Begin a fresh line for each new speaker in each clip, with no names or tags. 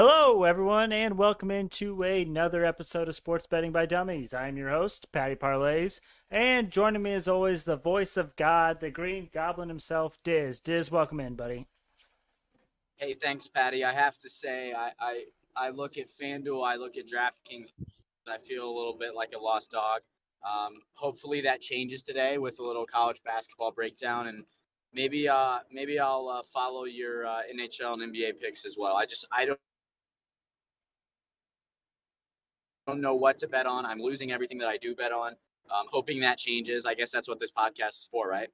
Hello, everyone, and welcome into another episode of Sports Betting by Dummies. I am your host, Patty Parlays, and joining me as always, the voice of God, the Green Goblin himself, Dizz. Dizz, welcome in, buddy.
Hey, thanks, Patty. I have to say, I look at FanDuel, I look at DraftKings, I feel a little bit like a lost dog. Hopefully that changes today with a little college basketball breakdown, and maybe I'll follow your NHL and NBA picks as well. I don't know what to bet on. I'm losing everything that I do bet on. Hoping that changes. I guess that's what this podcast is for, right?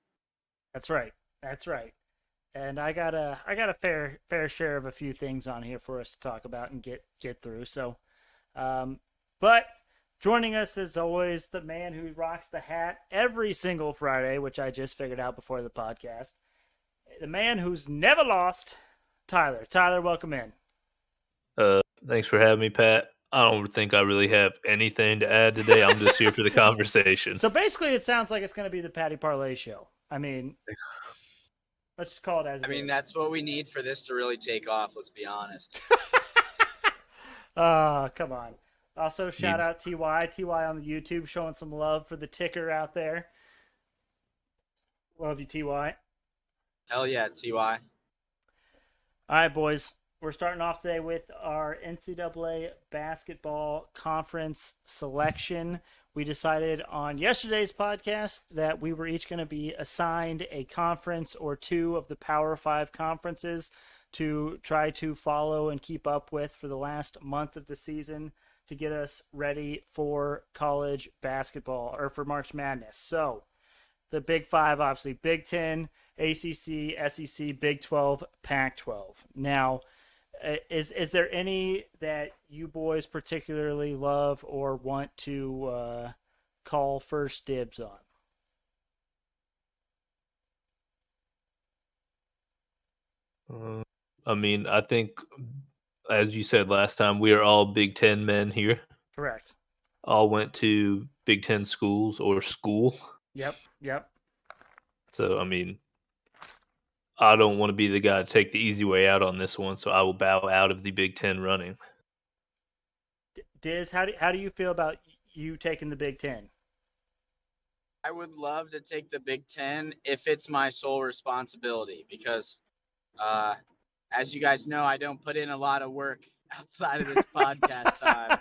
That's right. That's right. And I got a fair share of a few things on here for us to talk about and get through. But joining us as always, the man who rocks the hat every single Friday, which I just figured out before the podcast. The man who's never lost, Tyler. Tyler, welcome in.
Thanks for having me, Pat. I don't think I really have anything to add today. I'm just here for the conversation.
So basically, it sounds like it's going to be the Patty Parlay show. I mean, let's just call it as it is.
That's what we need for this to really take off. Let's be honest.
Come on. Also, shout out TY. TY on the YouTube showing some love for the ticker out there. Love you, TY.
Hell yeah, Ty.
All right, boys. We're starting off today with our NCAA basketball conference selection. We decided on yesterday's podcast that we were each going to be assigned a conference or two of the Power 5 conferences to try to follow and keep up with for the last month of the season to get us ready for college basketball or for March Madness. So, the Big Five, obviously, Big Ten, ACC, SEC, Big 12, Pac 12. Now, is there any that you boys particularly love or want to call first dibs
on? I think, as you said last time, we are all Big Ten men here.
Correct.
All went to Big Ten schools or school.
Yep.
So, I don't want to be the guy to take the easy way out on this one, so I will bow out of the Big Ten running.
Diz, how do you feel about you taking the Big Ten?
I would love to take the Big Ten if it's my sole responsibility because, as you guys know, I don't put in a lot of work outside of this podcast time.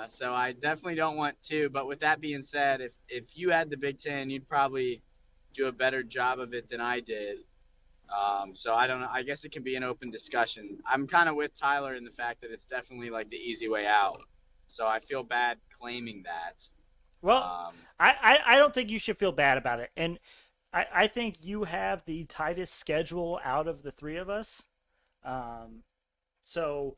So I definitely don't want to. But with that being said, if you had the Big Ten, you'd probably do a better job of it than I did. So I don't know. I guess it can be an open discussion. I'm kind of with Tyler in the fact that it's definitely like the easy way out. So I feel bad claiming that.
Well, I don't think you should feel bad about it. And I think you have the tightest schedule out of the three of us. So,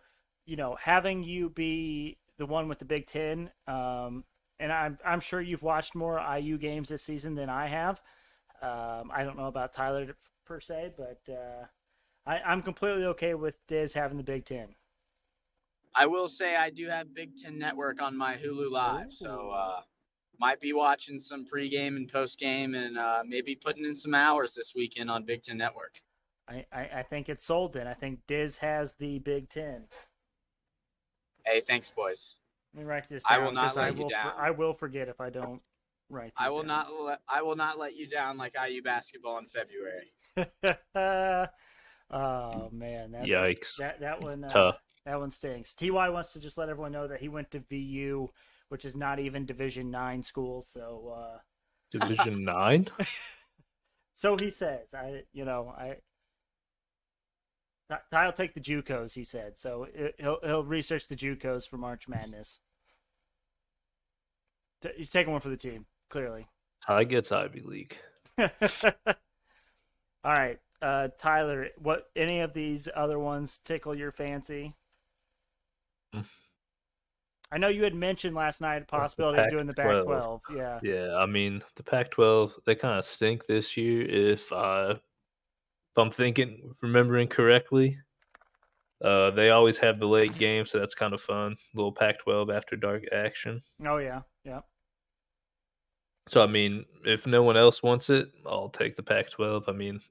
having you be the one with the Big Ten, and I'm sure you've watched more IU games this season than I have. I don't know about Tyler per se, but I'm completely okay with Diz having the Big Ten.
I will say I do have Big Ten Network on my Hulu Live, so might be watching some pregame and postgame, and maybe putting in some hours this weekend on Big Ten Network.
I think it's sold then. I think Diz has the Big Ten.
Hey, thanks, boys.
Let me write this down.
I will not let you down.
I will forget if I don't write this
I will
down.
I will not let you down like IU basketball in February.
Oh man,
Yikes!
That one
tough.
That one stinks. Ty wants to just let everyone know that he went to VU, which is not even Division 9 school. So
Division 9.
So he says. Ty'll take the JUCOs, he said. So he'll research the JUCOs for March Madness. He's taking one for the team, clearly.
Ty gets Ivy League.
All right, Tyler. What any of these other ones tickle your fancy? I know you had mentioned last night the possibility of doing the Pac-12. Yeah.
Yeah, the Pac-12, they kind of stink this year. If I'm remembering correctly, they always have the late game, so that's kind of fun. Little Pac-12 after dark action.
Oh yeah.
So if no one else wants it, I'll take the Pac-12.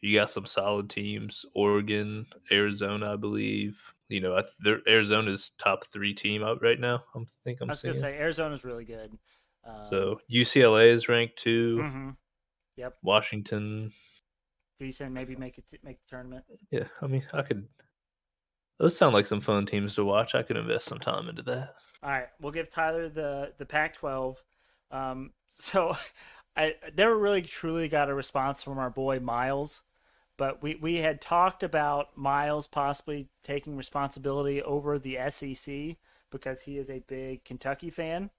You got some solid teams: Oregon, Arizona, I believe, Arizona's top 3 team out right now. I'm
I was gonna
seeing.
say Arizona's really good.
So UCLA is ranked 2.
Mm-hmm. Yep.
Washington.
Decent. Maybe make the tournament.
Yeah, I mean, those sound like some fun teams to watch. I could invest some time into that.
All right, we'll give Tyler the Pac-12. So I never really truly got a response from our boy Miles, but we had talked about Miles possibly taking responsibility over the SEC because he is a big Kentucky fan.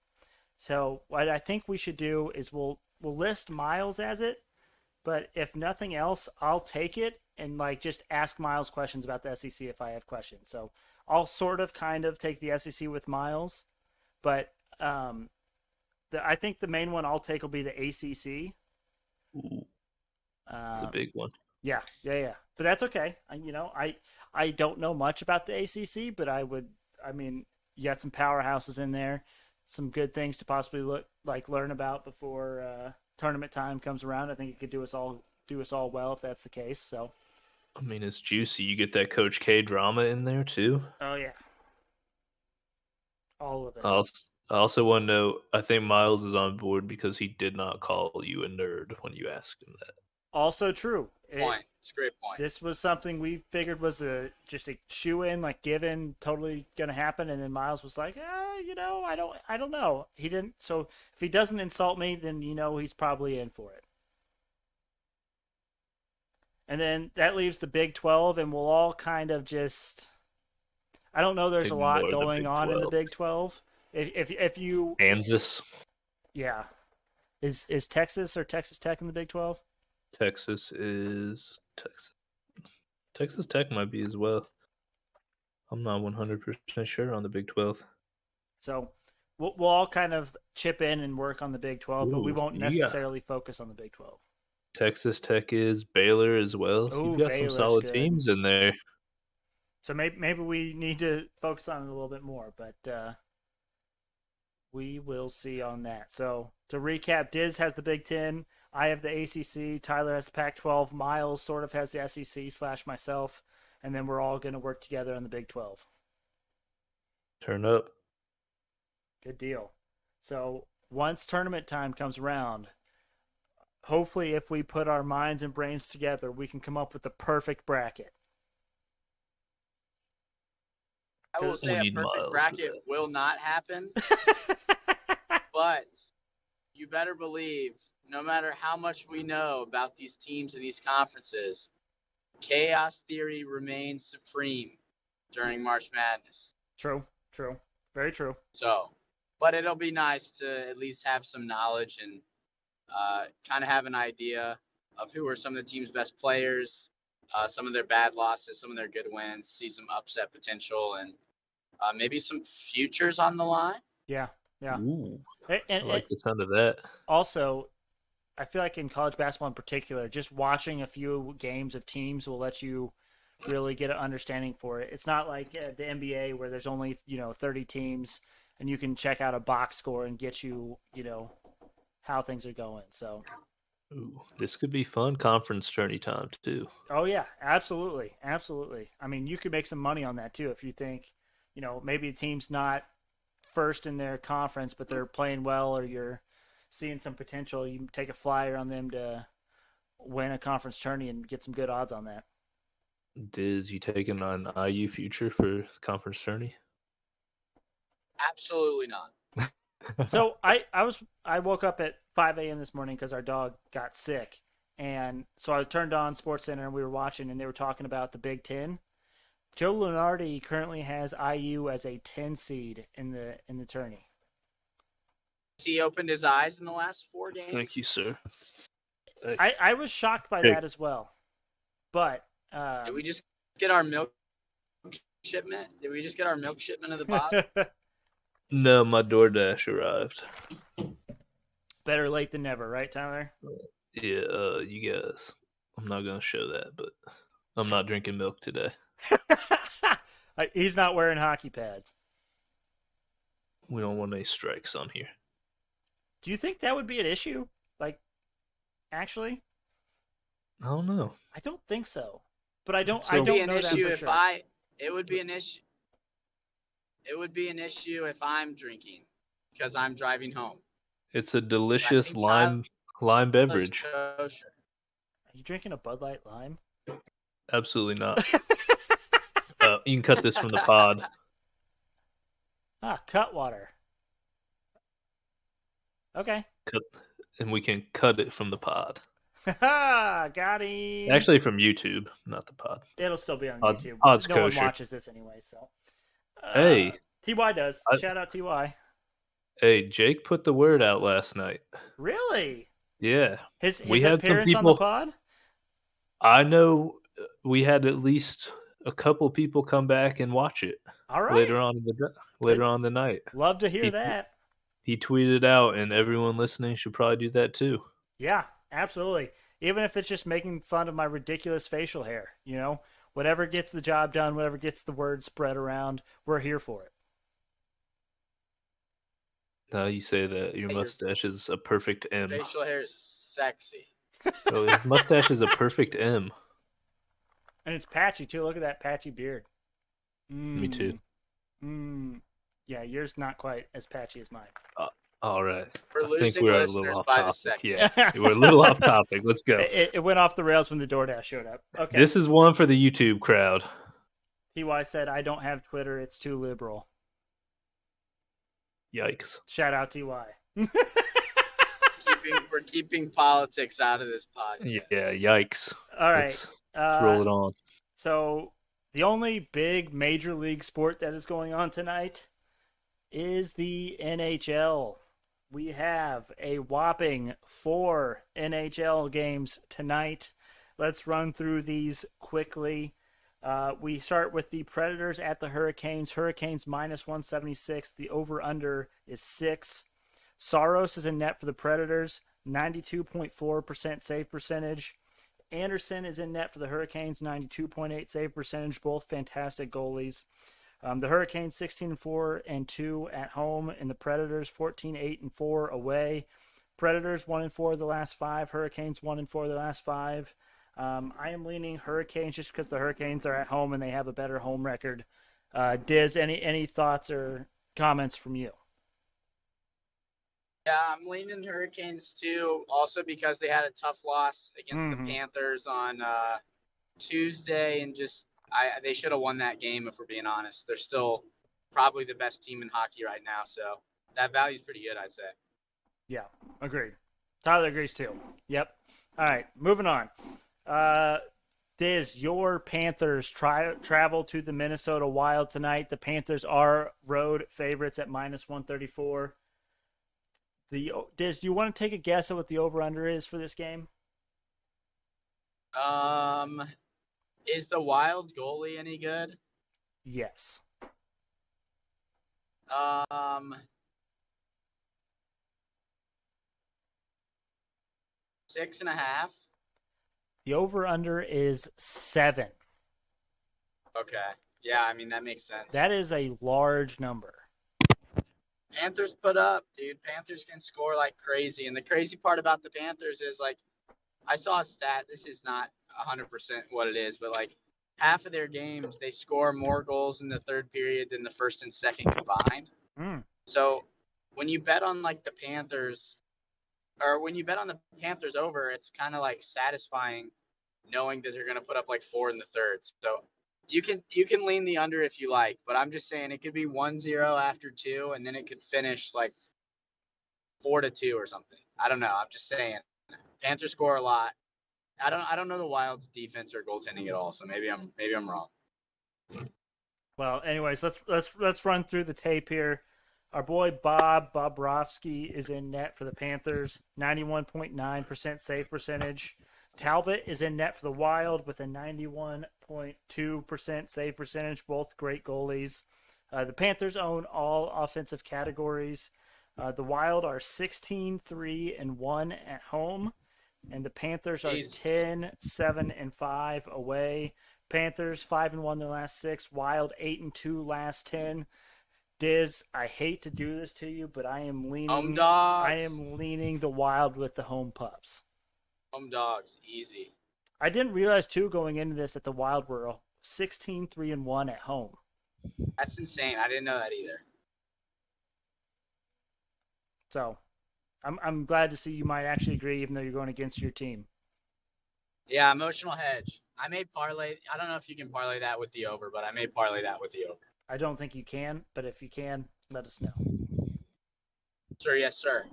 So what I think we should do is we'll list Miles as it, but if nothing else, I'll take it and like just ask Miles questions about the SEC if I have questions. So I'll sort of kind of take the SEC with Miles, but I think the main one I'll take will be the ACC.
Ooh, it's a big one.
Yeah. But that's okay. I don't know much about the ACC, but I mean, you got some powerhouses in there, some good things to possibly learn about before tournament time comes around. I think it could do us all well if that's the case. So,
I mean, it's juicy. You get that Coach K drama in there too.
oh yeah, all of it.
I also want to know. I think Miles is on board because he did not call you a nerd when you asked him that.
Also true.
It's a great point.
This was something we figured was just a shoe in, like given, totally gonna happen, and then Miles was like, I don't know. He didn't. So if he doesn't insult me, then he's probably in for it. And then that leaves the Big 12, and we'll all kind of just. I don't know. There's a lot going on in the Big 12. If you
Kansas,
yeah, is Texas or Texas Tech in the Big 12?
Texas is Texas. Texas Tech might be as well. I'm not 100% sure on the Big 12.
So we'll all kind of chip in and work on the Big 12, but we won't necessarily focus on the Big 12.
Texas Tech is Baylor as well.
Ooh,
you've got
Baylor's
some solid
good.
teams in there.
So maybe we need to focus on it a little bit more, but we will see on that. So to recap, Dizz has the Big 10. I have the ACC. Tyler has the Pac-12. Miles sort of has the SEC / myself. And then we're all going to work together on the Big 12.
Turn up.
Good deal. So once tournament time comes around, hopefully if we put our minds and brains together, we can come up with the perfect bracket.
I will say a perfect bracket will not happen, but you better believe no matter how much we know about these teams and these conferences, chaos theory remains supreme during March Madness.
True. Very true.
So, but it'll be nice to at least have some knowledge and kind of have an idea of who are some of the team's best players, some of their bad losses, some of their good wins, see some upset potential, and maybe some futures on the line.
Yeah.
Ooh,
And
I like the sound of that.
Also, I feel like in college basketball in particular, just watching a few games of teams will let you really get an understanding for it. It's not like the NBA where there's only 30 teams and you can check out a box score and get you how things are going. So,
ooh, this could be fun conference tourney time too.
oh yeah, absolutely. I mean, you could make some money on that too if you think maybe the team's not first in their conference, but they're playing well, or you're seeing some potential. You take a flyer on them to win a conference tourney and get some good odds on that.
Dizz, you taking on IU future for conference tourney?
Absolutely not.
So I woke up at 5 a.m. this morning because our dog got sick, and so I turned on SportsCenter and we were watching, and they were talking about the Big 10. Joe Lunardi currently has IU as a 10 seed in the tourney.
He opened his eyes in the last 4 games.
Thank you, sir.
I was shocked by that as well, but
did we just get our milk shipment? Did we just get our milk shipment of the box?
No, my DoorDash arrived.
Better late than never, right, Tyler?
Yeah, you guys. I'm not gonna show that, but I'm not drinking milk today.
He's not wearing hockey pads.
We don't want any strikes on here.
Do you think that would be an issue? Like, actually?
I don't know.
I don't think so. But I don't
It would
know
be an
that
issue
for
if
sure.
it would be an issue. It would be an issue if I'm drinking because I'm driving home.
It's a delicious
think
lime beverage.
Kosher.
Are you drinking a Bud Light Lime?
Absolutely not. You can cut this from the pod.
Cutwater. Okay.
And we can cut it from the pod.
Got him.
Actually, from YouTube, not the pod.
It'll still be on
Pod's-
YouTube.
Pod's
no
kosher.
one watches this anyway, so.
Hey.
TY does. Shout out TY.
Hey, Jake put the word out last night.
Really?
Yeah.
His
We had some
appearance on the
people-
pod?
I know we had at least a couple people come back and watch it
All right.
later on the night.
Love to hear
He-
that.
He tweeted out, and everyone listening should probably do that too.
Yeah, absolutely. Even if it's just making fun of my ridiculous facial hair, you know, whatever gets the job done, whatever gets the word spread around, we're here for it.
Now you say that your
Hey, your
mustache is a perfect M.
Facial hair is sexy.
Oh, his mustache is a perfect M.
And it's patchy too. Look at that patchy beard.
Me too.
Yeah, yours not quite as patchy as mine.
All right.
We're
I think
losing
we're a
listeners
little off
by the
topic.
second.
Yeah, we're a little off topic. Let's go.
It went off the rails when the DoorDash showed up. Okay.
This is one for the YouTube crowd.
TY said, I don't have Twitter. It's too liberal.
Yikes.
Shout out TY.
We're keeping politics out of this podcast.
Yeah, yikes.
All right.
Let's roll it on.
So the only big major league sport that is going on tonight is the NHL. We have a whopping 4 NHL games tonight. Let's run through these quickly. We start with the Predators at the Hurricanes. Hurricanes minus 176. The over-under is 6. Saros is in net for the Predators. 92.4% save percentage. Anderson is in net for the Hurricanes. 92.8 save percentage. Both fantastic goalies. The Hurricanes 16-4-2 at home, and the Predators 14-8-4 away. Predators 1-4 the last 5. Hurricanes 1-4 the last 5. I am leaning Hurricanes just because the Hurricanes are at home and they have a better home record. Dizz, any thoughts or comments from you?
Yeah, I'm leaning Hurricanes too, also because they had a tough loss against the Panthers on Tuesday, and they should have won that game if we're being honest. They're still probably the best team in hockey right now, so that value's pretty good, I'd say.
Yeah, agreed. Tyler agrees too. Yep. All right, moving on. Dizz, your Panthers travel to the Minnesota Wild tonight. The Panthers are road favorites at minus 134. Dizz, do you want to take a guess at what the over-under is for this game?
Is the Wild goalie any good?
Yes.
6.5.
The over-under is 7.
Okay. Yeah, I mean, that makes sense.
That is a large number.
Panthers put up, dude. Panthers can score like crazy. And the crazy part about the Panthers is, like, I saw a stat. This is not 100% what it is, but, like, half of their games, they score more goals in the third period than the first and second combined. So when you bet on, like, the Panthers, or when you bet on the Panthers over, it's kind of, like, satisfying knowing that they're going to put up, like, 4 in the third. So you can lean the under if you like, but I'm just saying it could be 1-0 after 2, and then it could finish like 4-2 or something. I don't know. I'm just saying. Panthers score a lot. I don't know the Wild's defense or goaltending at all, so maybe I'm wrong.
Well, anyways, let's run through the tape here. Our boy Bob Bobrovsky is in net for the Panthers, 91.9% save percentage. Talbot is in net for the Wild with a 91.2% save percentage, both great goalies. The Panthers own all offensive categories. The Wild are 16-3-1 at home, and the Panthers are 10-7-5 away. Panthers 5-1 their last 6, Wild 8-2 last 10. Dizz, I hate to do this to you, but I am leaning the Wild with the home pups.
Home dogs, easy.
I didn't realize too going into this that the Wild were 16-3-1 at home.
That's insane. I didn't know that either.
So I'm glad to see you might actually agree, even though you're going against your team.
Yeah, emotional hedge. I may parlay. I don't know if you can parlay that with the over, but I may parlay that with the over.
I don't think you can, but if you can, let us know.
Sir, yes, sir.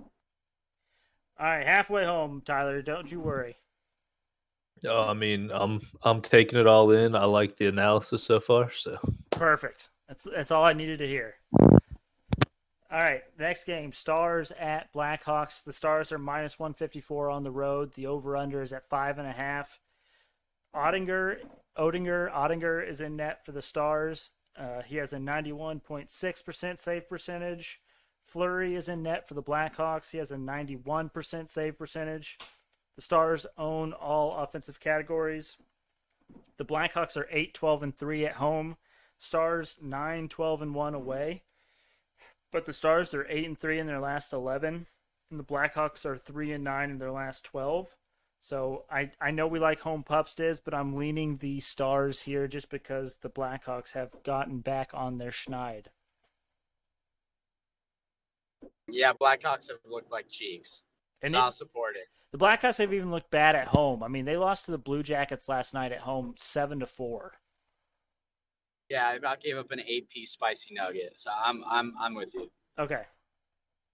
All right, halfway home, Tyler. Don't you worry.
I mean, I'm taking it all in. I like the analysis so far. So
Perfect. That's all I needed to hear. All right, next game, Stars at Blackhawks. The Stars are minus 154 on the road. The over/under is at 5.5. Ottinger is in net for the Stars. He has a 91.6% save percentage. Fleury is in net for the Blackhawks. He has a 91% save percentage. The Stars own all offensive categories. The Blackhawks are 8-12-3 at home. Stars 9-12-1 away. But the Stars are 8-3 in their last 11, and the Blackhawks are 3-9 in their last 12. So I know we like home pups, Dizz, but I'm leaning the Stars here just because the Blackhawks have gotten back on their schneid.
Yeah, Blackhawks have looked like cheeks.
And
So I'll support it.
the Blackhawks have even looked bad at home. I mean, they lost to the Blue Jackets last night at home 7-4.
Yeah, I about gave up an 8-piece spicy nugget. So I'm with you.
Okay.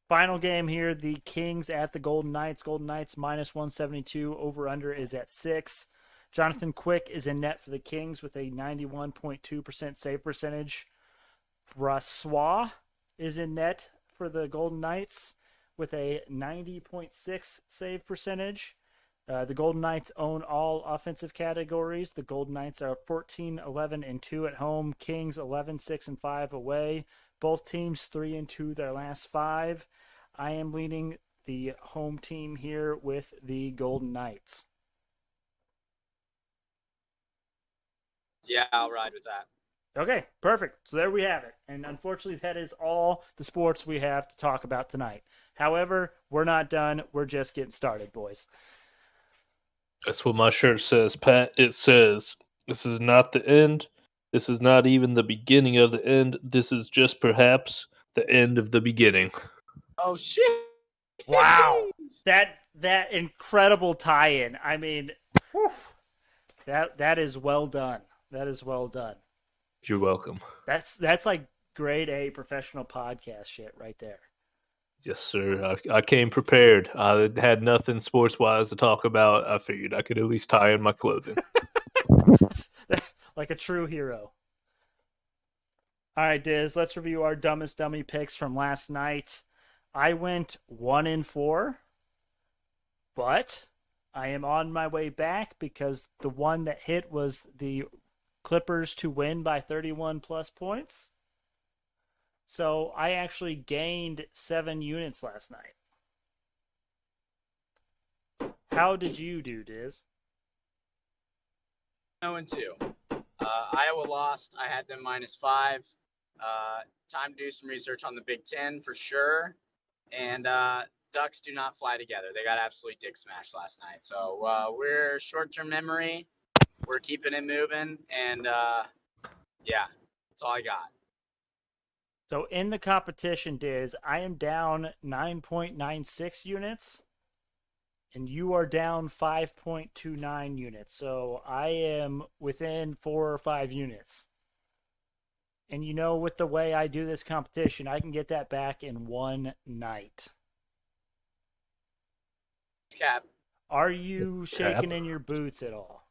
Final game here, the Kings at the Golden Knights. Golden Knights minus 172. Over/under is at 6. Jonathan Quick is in net for the Kings with a 91.2% save percentage. Brassois is in net for the Golden Knights with a 90.6 save percentage. The Golden Knights own all offensive categories. The Golden Knights are 14-11-2 at home. Kings 11-6-5 away. Both teams 3-2 their last 5. I am leaning the home team here with the Golden Knights.
Yeah, I'll ride with that.
Okay, perfect. So there we have it. And unfortunately, that is all the sports we have to talk about tonight. However, we're not done. We're just getting started, boys.
that's what my shirt says, Pat. It says, "This is not the end. This is not even the beginning of the end. This is just perhaps the end of the beginning."
Oh shit!
Wow. That incredible tie-in. I mean, whew, that is well done. That is well done.
You're welcome.
That's like grade A professional podcast shit right there.
Yes, sir. I came prepared. I had nothing sports-wise to talk about. I figured I could at least tie in my clothing.
Like a true hero. All right, Diz, let's review our dumbest dummy picks from last night. I went 1-4, but I am on my way back because the one that hit was the Clippers to win by 31 plus points. So I actually gained 7 units last night. How did you do, Diz?
0-2. Iowa lost. I had them -5. Time to do some research on the Big Ten for sure. And Ducks do not fly together. They got absolutely dick smashed last night. So we're short-term memory. We're keeping it moving. And yeah, that's all I got.
So in the competition, Diz, I am down 9.96 units, and you are down 5.29 units. So I am within 4 or 5 units. And you know, with the way I do this competition, I can get that back in one night.
Cap.
Are you shaking in your boots at all?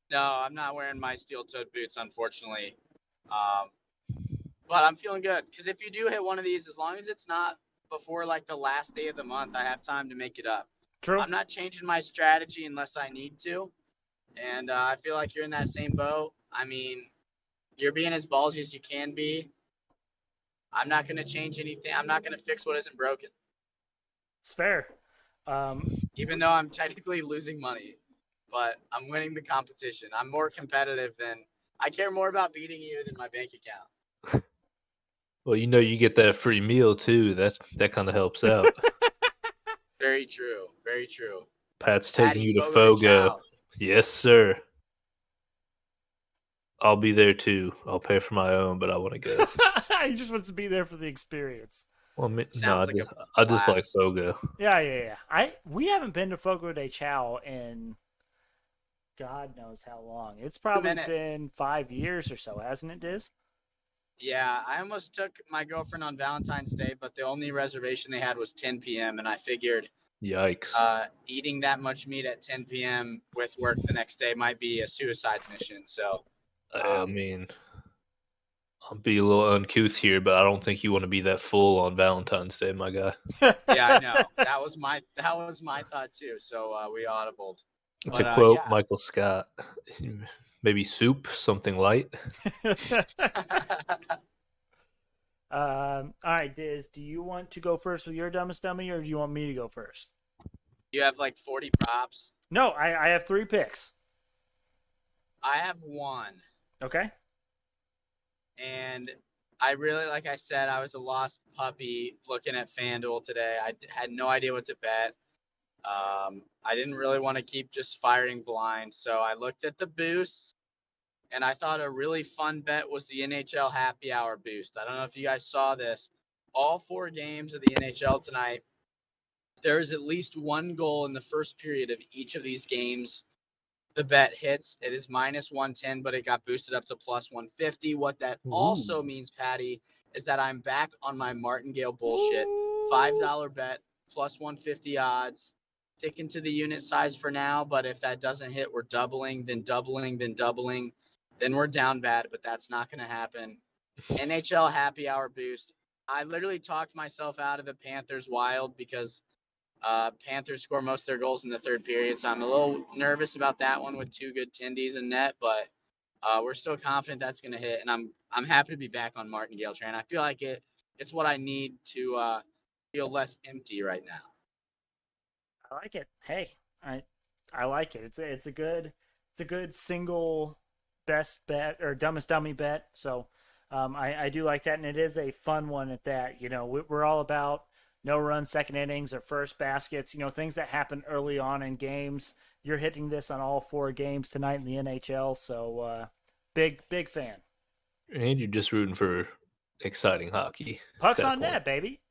No, I'm not wearing my steel-toed boots, unfortunately. But I'm feeling good because if you do hit one of these, as long as it's not before like the last day of the month, I have time to make it up.
True.
I'm not changing my strategy unless I need to. And I feel like you're in that same boat. I mean, you're being as ballsy as you can be. I'm not going to change anything. I'm not going to fix what isn't broken.
It's fair.
Even though I'm technically losing money, but I'm winning the competition. I'm more competitive than I care more about beating you than my bank account.
Well, you know, you get that free meal too. That kind of helps out.
Very true. Very true.
Pat's taking
Patty
you to
Fogo.
Fogo. Yes, sir. I'll be there too. I'll pay for my own, but I want to go.
He just wants to be there for the experience.
Well, no,
Sounds like
I just like
blast.
Fogo.
Yeah. We haven't been to Fogo de Chao in God knows how long. It's probably
minute.
been 5 years or so, hasn't it, Diz?
Yeah, I almost took my girlfriend on Valentine's Day, but the only reservation they had was 10 p.m. and I figured
Yikes.
eating that much meat at 10 p.m. with work the next day might be a suicide mission. So,
I mean, I'll be a little uncouth here, but I don't think you want to be that full on Valentine's Day, my guy.
yeah, I know that was my thought too. So we audibled.
To quote Michael Scott, maybe soup, something light.
All right, Diz, do you want to go first with your dumbest dummy, or do you want me to go first?
You have like 40 props.
No, I have 3 picks.
I have 1.
Okay.
And I really, like I said, I was a lost puppy looking at FanDuel today. I had no idea what to bet. I didn't really want to keep just firing blind. So I looked at the boosts, and I thought a really fun bet was the NHL happy hour boost. I don't know if you guys saw this. All 4 games of the NHL tonight, there is at least 1 goal in the first period of each of these games. The bet hits. It is minus 110, but it got boosted up to plus 150. What that also means, Patty, is that I'm back on my martingale bullshit. $5 bet, plus 150 odds. Sticking to the unit size for now, but if that doesn't hit, we're doubling, then doubling, then doubling. Then we're down bad, but that's not going to happen. NHL happy hour boost. I literally talked myself out of the Panthers wild because Panthers score most of their goals in the third period, so I'm a little nervous about that one with 2 good tendies in net, but we're still confident that's going to hit, and I'm happy to be back on Martingale train. I feel like it's what I need to feel less empty right now.
I like it. Hey, I like it. It's a good single best bet or dumbest dummy bet. So I do like that, and it is a fun one at that. You know, we're all about no run second innings or first baskets. You know, things that happen early on in games. You're hitting this on all 4 games tonight in the NHL. So big fan.
And you're just rooting for exciting hockey.
Pucks on net, baby.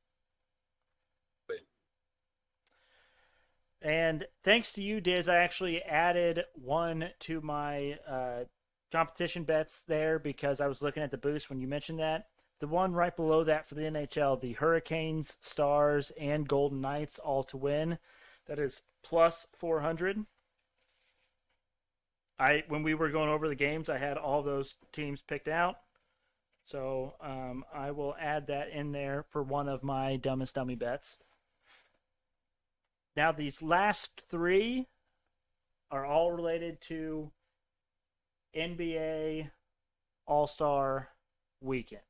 And thanks to you, Diz, I actually added 1 to my competition bets there because I was looking at the boost when you mentioned that. The one right below that for the NHL, the Hurricanes, Stars, and Golden Knights all to win. That is plus 400. When we were going over the games, I had all those teams picked out. So I will add that in there for one of my dumbest dummy bets. Now, these last 3 are all related to NBA All-Star Weekend.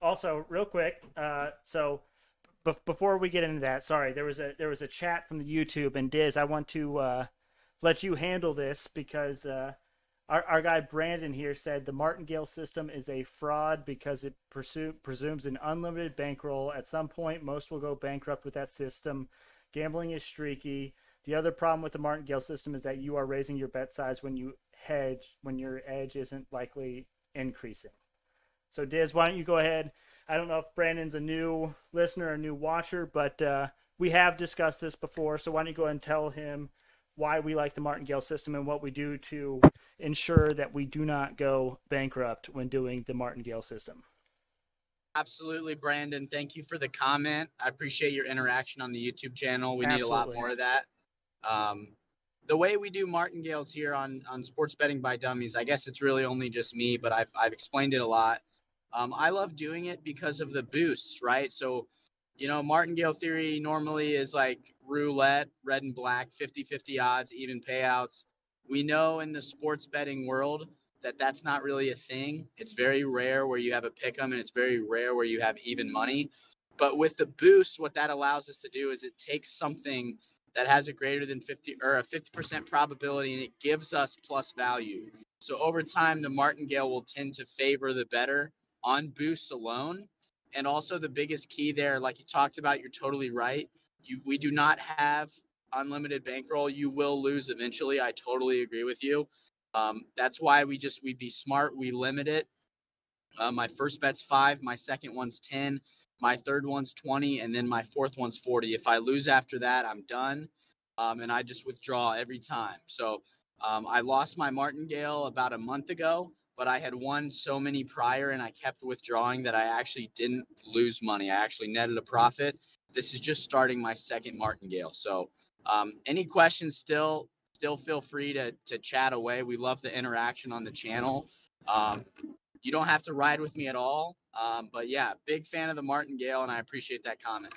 Also, real quick, before we get into that, sorry, there was a chat from the YouTube, and Diz, I want to let you handle this because our guy Brandon here said the Martingale system is a fraud because it presumes an unlimited bankroll. At some point, most will go bankrupt with that system. Gambling is streaky. The other problem with the Martingale system is that you are raising your bet size when you hedge, when your edge isn't likely increasing. So, Diz, why don't you go ahead? I don't know if Brandon's a new listener or a new watcher, but we have discussed this before. So why don't you go ahead and tell him why we like the Martingale system and what we do to ensure that we do not go bankrupt when doing the Martingale system.
Absolutely, Brandon. Thank you for the comment. I appreciate your interaction on the YouTube channel. We need a lot more of that. The way we do martingales here on Sports Betting by Dummies, I guess it's really only just me, but I've explained it a lot. I love doing it because of the boosts, right? So, you know, martingale theory normally is like roulette, red and black, 50-50 odds, even payouts. We know in the sports betting world that that's not really a thing. It's very rare where you have a pick 'em, and it's very rare where you have even money. But with the boost, what that allows us to do is it takes something that has a greater than 50 or a 50% probability, and it gives us plus value. So over time, the martingale will tend to favor the better on boosts alone. And also the biggest key there, like you talked about, you're totally right. We do not have unlimited bankroll, you will lose eventually. I totally agree with you. That's why we'd be smart. We limit it. My first bet's 5, my second one's 10, my third one's 20, and then my fourth one's 40. If I lose after that, I'm done, and I just withdraw every time. So I lost my martingale about a month ago, but I had won so many prior, and I kept withdrawing that I actually didn't lose money. I actually netted a profit. This is just starting my second martingale. So any questions still feel free to chat away. We love the interaction on the channel. You don't have to ride with me at all. But yeah, big fan of the martingale, and I appreciate that comment.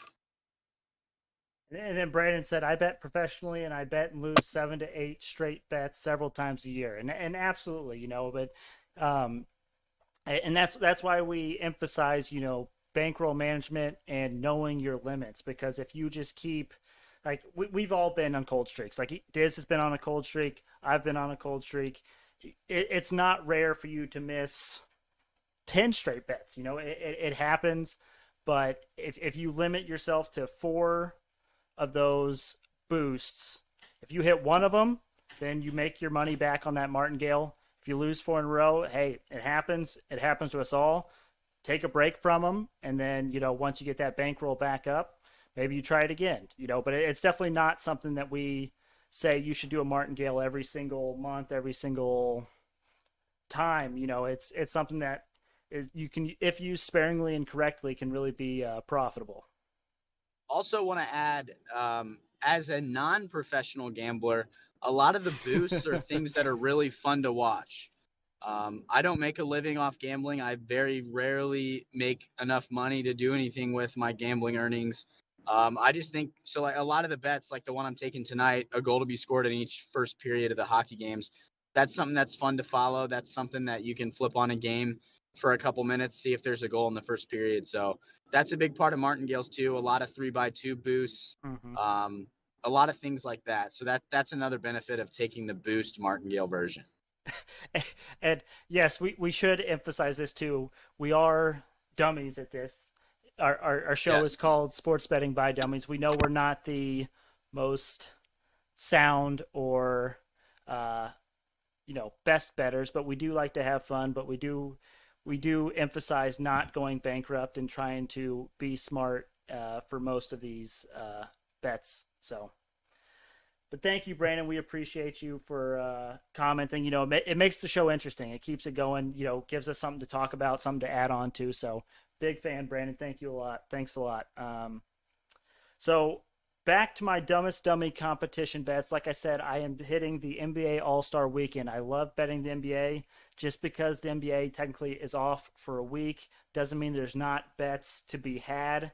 And then Brandon said, I bet professionally and I bet and lose 7 to 8 straight bets several times a year. And absolutely, you know, but and that's why we emphasize, you know, bankroll management and knowing your limits, because if you just keep like we've all been on cold streaks. Like Dizz has been on a cold streak, I've been on a cold streak. It's not rare for you to miss 10 straight bets. You know, it happens, but if you limit yourself to 4 of those boosts, if you hit one of them, then you make your money back on that martingale. If you lose 4 in a row, hey, it happens to us all. Take a break from them, and then, you know, once you get that bankroll back up, maybe you try it again, you know. But it's definitely not something that we say you should do a martingale every single month, every single time. You know, it's something that you can, if used sparingly and correctly, can really be profitable.
Also want to add, as a non-professional gambler, a lot of the boosts are things that are really fun to watch. I don't make a living off gambling. I very rarely make enough money to do anything with my gambling earnings. I just think so. Like a lot of the bets, like the one I'm taking tonight, a goal to be scored in each first period of the hockey games. That's something that's fun to follow. That's something that you can flip on a game for a couple minutes, see if there's a goal in the first period. So that's a big part of martingales too. A lot of 3x2 boosts, a lot of things like that. So that's another benefit of taking the boost martingale version.
And yes, we should emphasize this too. We are dummies at this. Our show is called Sports Betting by Dummies. We know we're not the most sound or you know, best bettors, but we do like to have fun. But we do emphasize not going bankrupt and trying to be smart for most of these bets. So, but thank you, Brandon. We appreciate you for commenting. You know, it makes the show interesting. It keeps it going. You know, gives us something to talk about, something to add on to. So, big fan, Brandon. Thank you a lot. Thanks a lot. So, back to my Dumbest Dummy Competition bets. Like I said, I am hitting the NBA All-Star Weekend. I love betting the NBA. Just because the NBA technically is off for a week doesn't mean there's not bets to be had.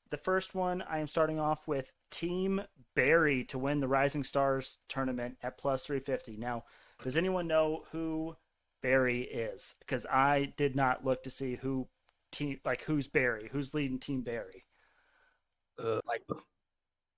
The first one, I am starting off with Team Barry to win the Rising Stars tournament at plus 350. Now, does anyone know who Barry is? Because I did not look to see who's Barry, who's leading Team Barry.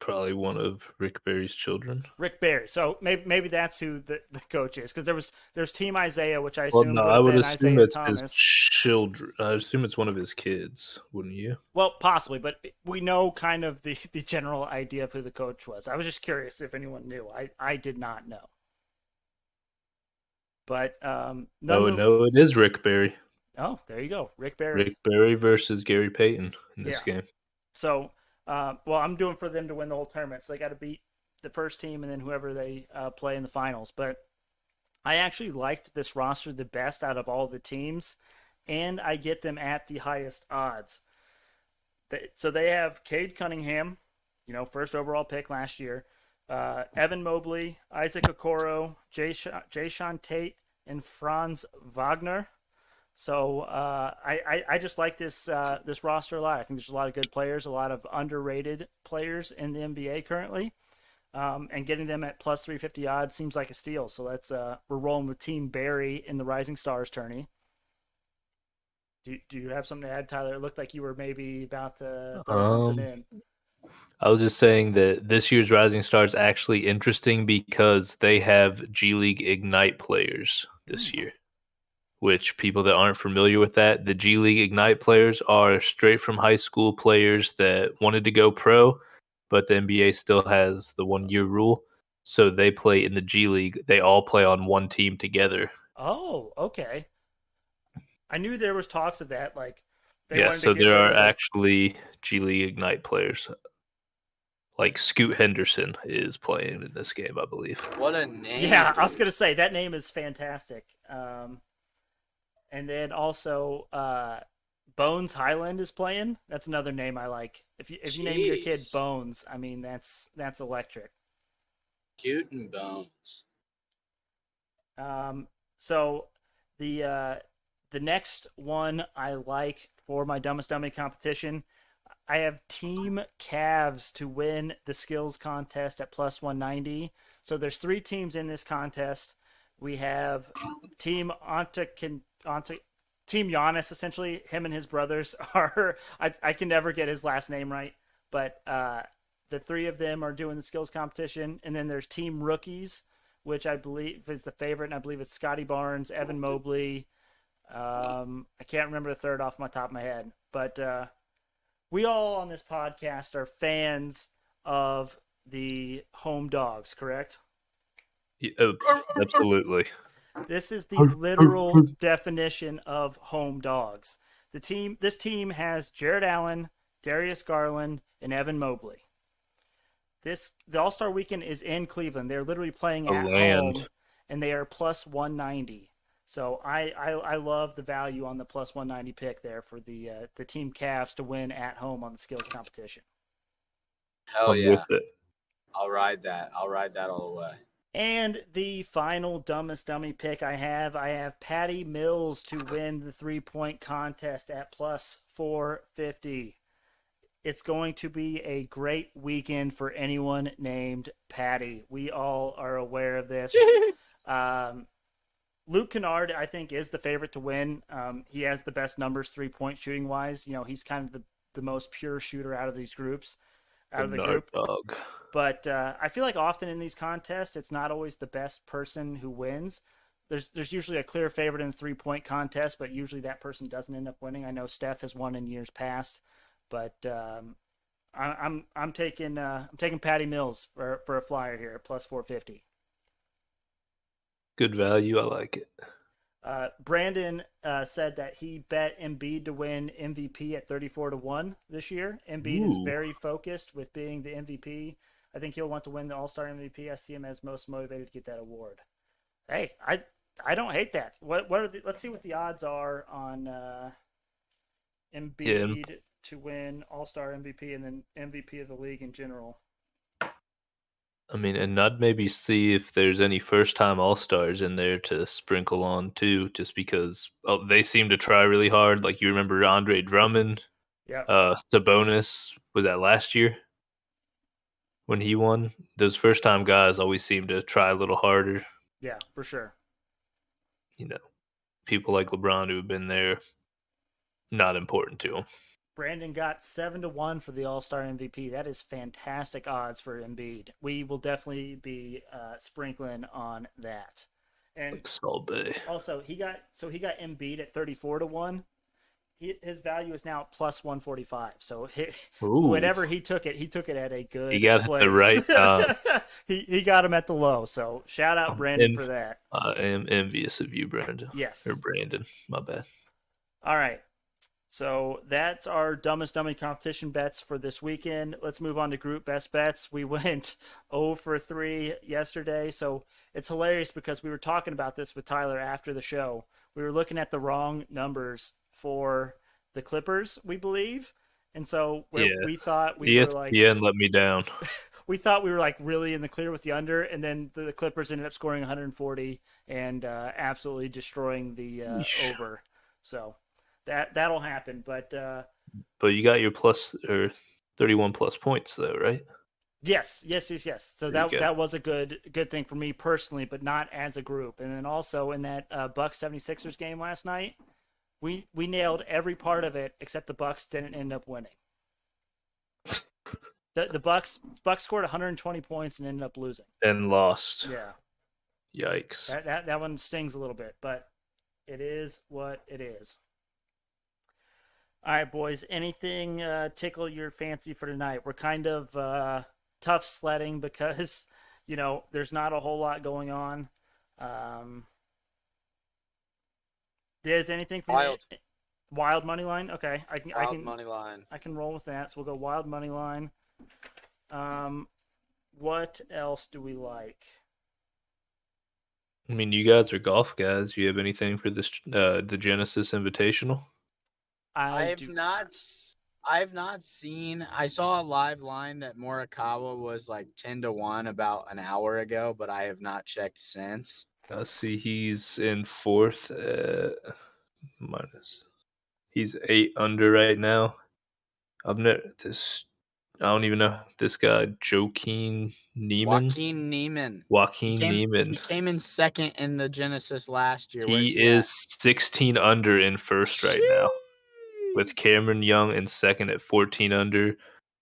Probably one of Rick Barry's children.
Rick Barry. So maybe that's who the coach is, because there's Team Isaiah, which I assume
I would assume
Isaiah
it's
Thomas.
his children. I assume it's one of his kids, wouldn't you?
Well, possibly, but we know kind of the general idea of who the coach was. I was just curious if anyone knew. I did not know. But
no, it is Rick Barry.
Oh, there you go, Rick Barry.
Rick Barry versus Gary Payton in this game.
So, well, I'm doing for them to win the whole tournament, so they got to beat the first team and then whoever they play in the finals. But I actually liked this roster the best out of all the teams, and I get them at the highest odds. So they have Cade Cunningham, you know, first overall pick last year, Evan Mobley, Isaac Okoro, Jayshawn Tate, and Franz Wagner. So I just like this roster a lot. I think there's a lot of good players, a lot of underrated players in the NBA currently, and getting them at plus 350 odds seems like a steal. So we're rolling with Team Barry in the Rising Stars tourney. Do you have something to add, Tyler? It looked like you were maybe about to throw something in.
I was just saying that this year's Rising Stars is actually interesting because they have G League Ignite players this year. Which people that aren't familiar with that, the G League Ignite players are straight from high school players that wanted to go pro, but the NBA still has the 1-year rule. So they play in the G League. They all play on one team together.
Oh, okay. I knew there was talks of that. Like they
Yeah,
wanted to
so
get
there
rid
are
of it.
actually G League Ignite players. Like Scoot Henderson is playing in this game, I believe.
What a name!
Yeah, I was
dude.
gonna say that name is fantastic. And then also Bones Highland is playing. That's another name I like. If you name your kid
Jeez.
Bones, I mean that's electric.
Cute and bones.
So the next one I like for my Dumbest Dummy competition, I have Team Cavs to win the skills contest at plus 190. So there's 3 teams in this contest. We have Team Team Giannis, essentially. Him and his brothers are. I can never get his last name right, but the 3 of them are doing the skills competition. And then there's Team Rookies, which I believe is the favorite, and I believe it's Scotty Barnes, Evan Mobley. I can't remember the third off my top of my head, but we all on this podcast are fans of the home dogs, correct?
Yeah, absolutely.
This is the literal definition of home dogs. This team has Jared Allen, Darius Garland, and Evan Mobley. The All-Star Weekend is in Cleveland. They're literally playing at home, and they are plus 190. So I love the value on the plus 190 pick there for the Team Cavs to win at home on the skills competition.
Hell
I'm
yeah!
with it.
I'll ride that. I'll ride that all the way.
And the final Dumbest Dummy pick I have Patty Mills to win the 3-point contest at plus 450. It's going to be a great weekend for anyone named Patty. We all are aware of this. Luke Kennard, I think, is the favorite to win. He has the best numbers 3-point shooting wise. You know, he's kind of the most pure shooter out of these groups, out of the group.
Dog.
But I feel like often in these contests, it's not always the best person who wins. There's usually a clear favorite in a 3-point contest, but usually that person doesn't end up winning. I know Steph has won in years past, but I'm taking Patty Mills for a flyer here at plus 450.
Good value. I like it.
Brandon said that he bet Embiid to win MVP at 34-1 this year. Embiid is very focused with being the MVP. I think he'll want to win the All-Star MVP. I see him as most motivated to get that award. Hey, I don't hate that. Let's see what the odds are on Embiid to win All-Star MVP and then MVP of the league in general.
I mean, and I'd maybe see if there's any first-time All-Stars in there to sprinkle on too, just because they seem to try really hard. Like you remember Andre Drummond, Sabonis, was that last year when he won? Those first-time guys always seem to try a little harder.
Yeah, for sure.
You know, people like LeBron who have been there, not important to him.
Brandon got 7-1 for the All-Star MVP. That is fantastic odds for Embiid. We will definitely be sprinkling on that. And
like Sol Bay.
Also, he got Embiid at 34-1. His value is now plus 145. So whenever he took it at a good.
He got
place.
the right time.
he got him at the low. So shout out Brandon for that.
I am envious of you, Brandon.
Yes.
Or Brandon. My bad.
All right. So that's our Dumbest Dummy competition bets for this weekend. Let's move on to group best bets. We went 0 for 3 yesterday. So it's hilarious because we were talking about this with Tyler after the show. We were looking at the wrong numbers for the Clippers, we believe. And so we thought we were like...
ESPN let me down.
We thought we were like really in the clear with the under, and then the Clippers ended up scoring 140 and absolutely destroying the over. So... That'll happen, but
you got your plus or 31 plus points though, right?
Yes. So that was a good thing for me personally, but not as a group. And then also in that Bucks 76ers game last night, we nailed every part of it except the Bucks didn't end up winning. The Bucks scored 120 points and ended up losing
and lost.
Yeah.
Yikes.
That one stings a little bit, but it is what it is. All right, boys. Anything tickle your fancy for tonight? We're kind of tough sledding because there's not a whole lot going on. Um, Diz, anything for
Wild.
you? Wild money line. Okay,
Wild money line.
I can roll with that. So we'll go wild money line. What else do we like?
I mean, you guys are golf guys. You have anything for this the Genesis Invitational?
I've not seen. I saw a live line that Morikawa was like 10-1 about an hour ago, but I have not checked since.
I see he's in fourth minus. He's 8 under right now. I don't even know this guy, Joaquin Neiman.
Joaquin Neiman. He came in second in the Genesis last year.
He is 16 under in first right now, with Cameron Young in second at 14 under,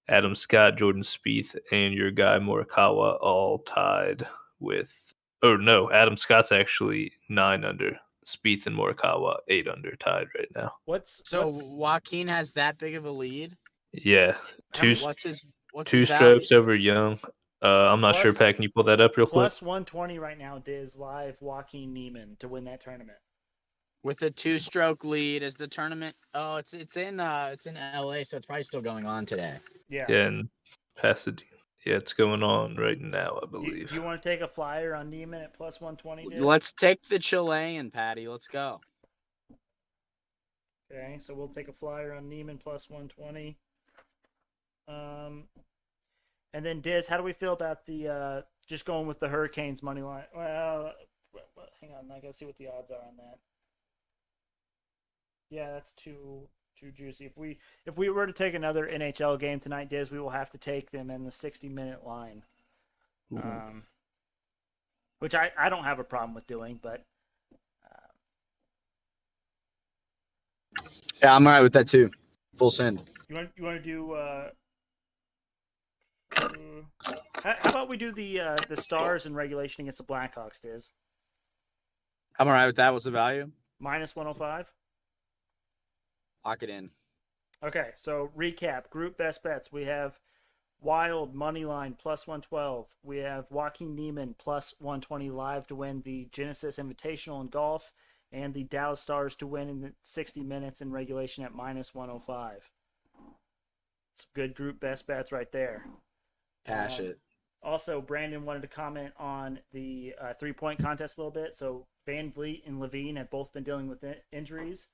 Adam Scott, Jordan Spieth, and your guy Morikawa all tied with. Oh no, Adam Scott's actually 9 under. Spieth and Morikawa 8 under, tied right now.
Joaquin has that big of a lead?
Yeah,
what's his
two
value?
strokes over Young. I'm not sure, Pat. Can you pull that up real quick?
Plus 120 right now. Diz live Joaquin Neiman to win that tournament.
With a 2-stroke lead, is the tournament? Oh, it's in LA, so it's probably still going on today.
Yeah.
In Pasadena. Yeah, it's going on right now, I believe.
Do you want to take a flyer on Neiman at plus 120? Diz?
Let's take the Chilean, Patty. Let's go.
Okay, so we'll take a flyer on Neiman plus 120. And then Diz, how do we feel about the just going with the Hurricanes money line? Well, hang on, I gotta see what the odds are on that. Yeah, that's too juicy. If we were to take another NHL game tonight, Diz, we will have to take them in the 60-minute line. Which I don't have a problem with doing, but
yeah, I'm all right with that too. Full send.
You want to do how about we do the Stars in regulation against the Blackhawks, Diz?
I'm all right with that. What's the value?
Minus 105.
Lock it in.
Okay, so recap. Group best bets. We have Wild Moneyline plus 112. We have Joaquin Neiman plus 120 live to win the Genesis Invitational in golf, and the Dallas Stars to win in the 60 minutes in regulation at minus 105. It's good group best bets right there.
Cash it.
Also, Brandon wanted to comment on the 3-point contest a little bit. So Van Vliet and Levine have both been dealing with injuries.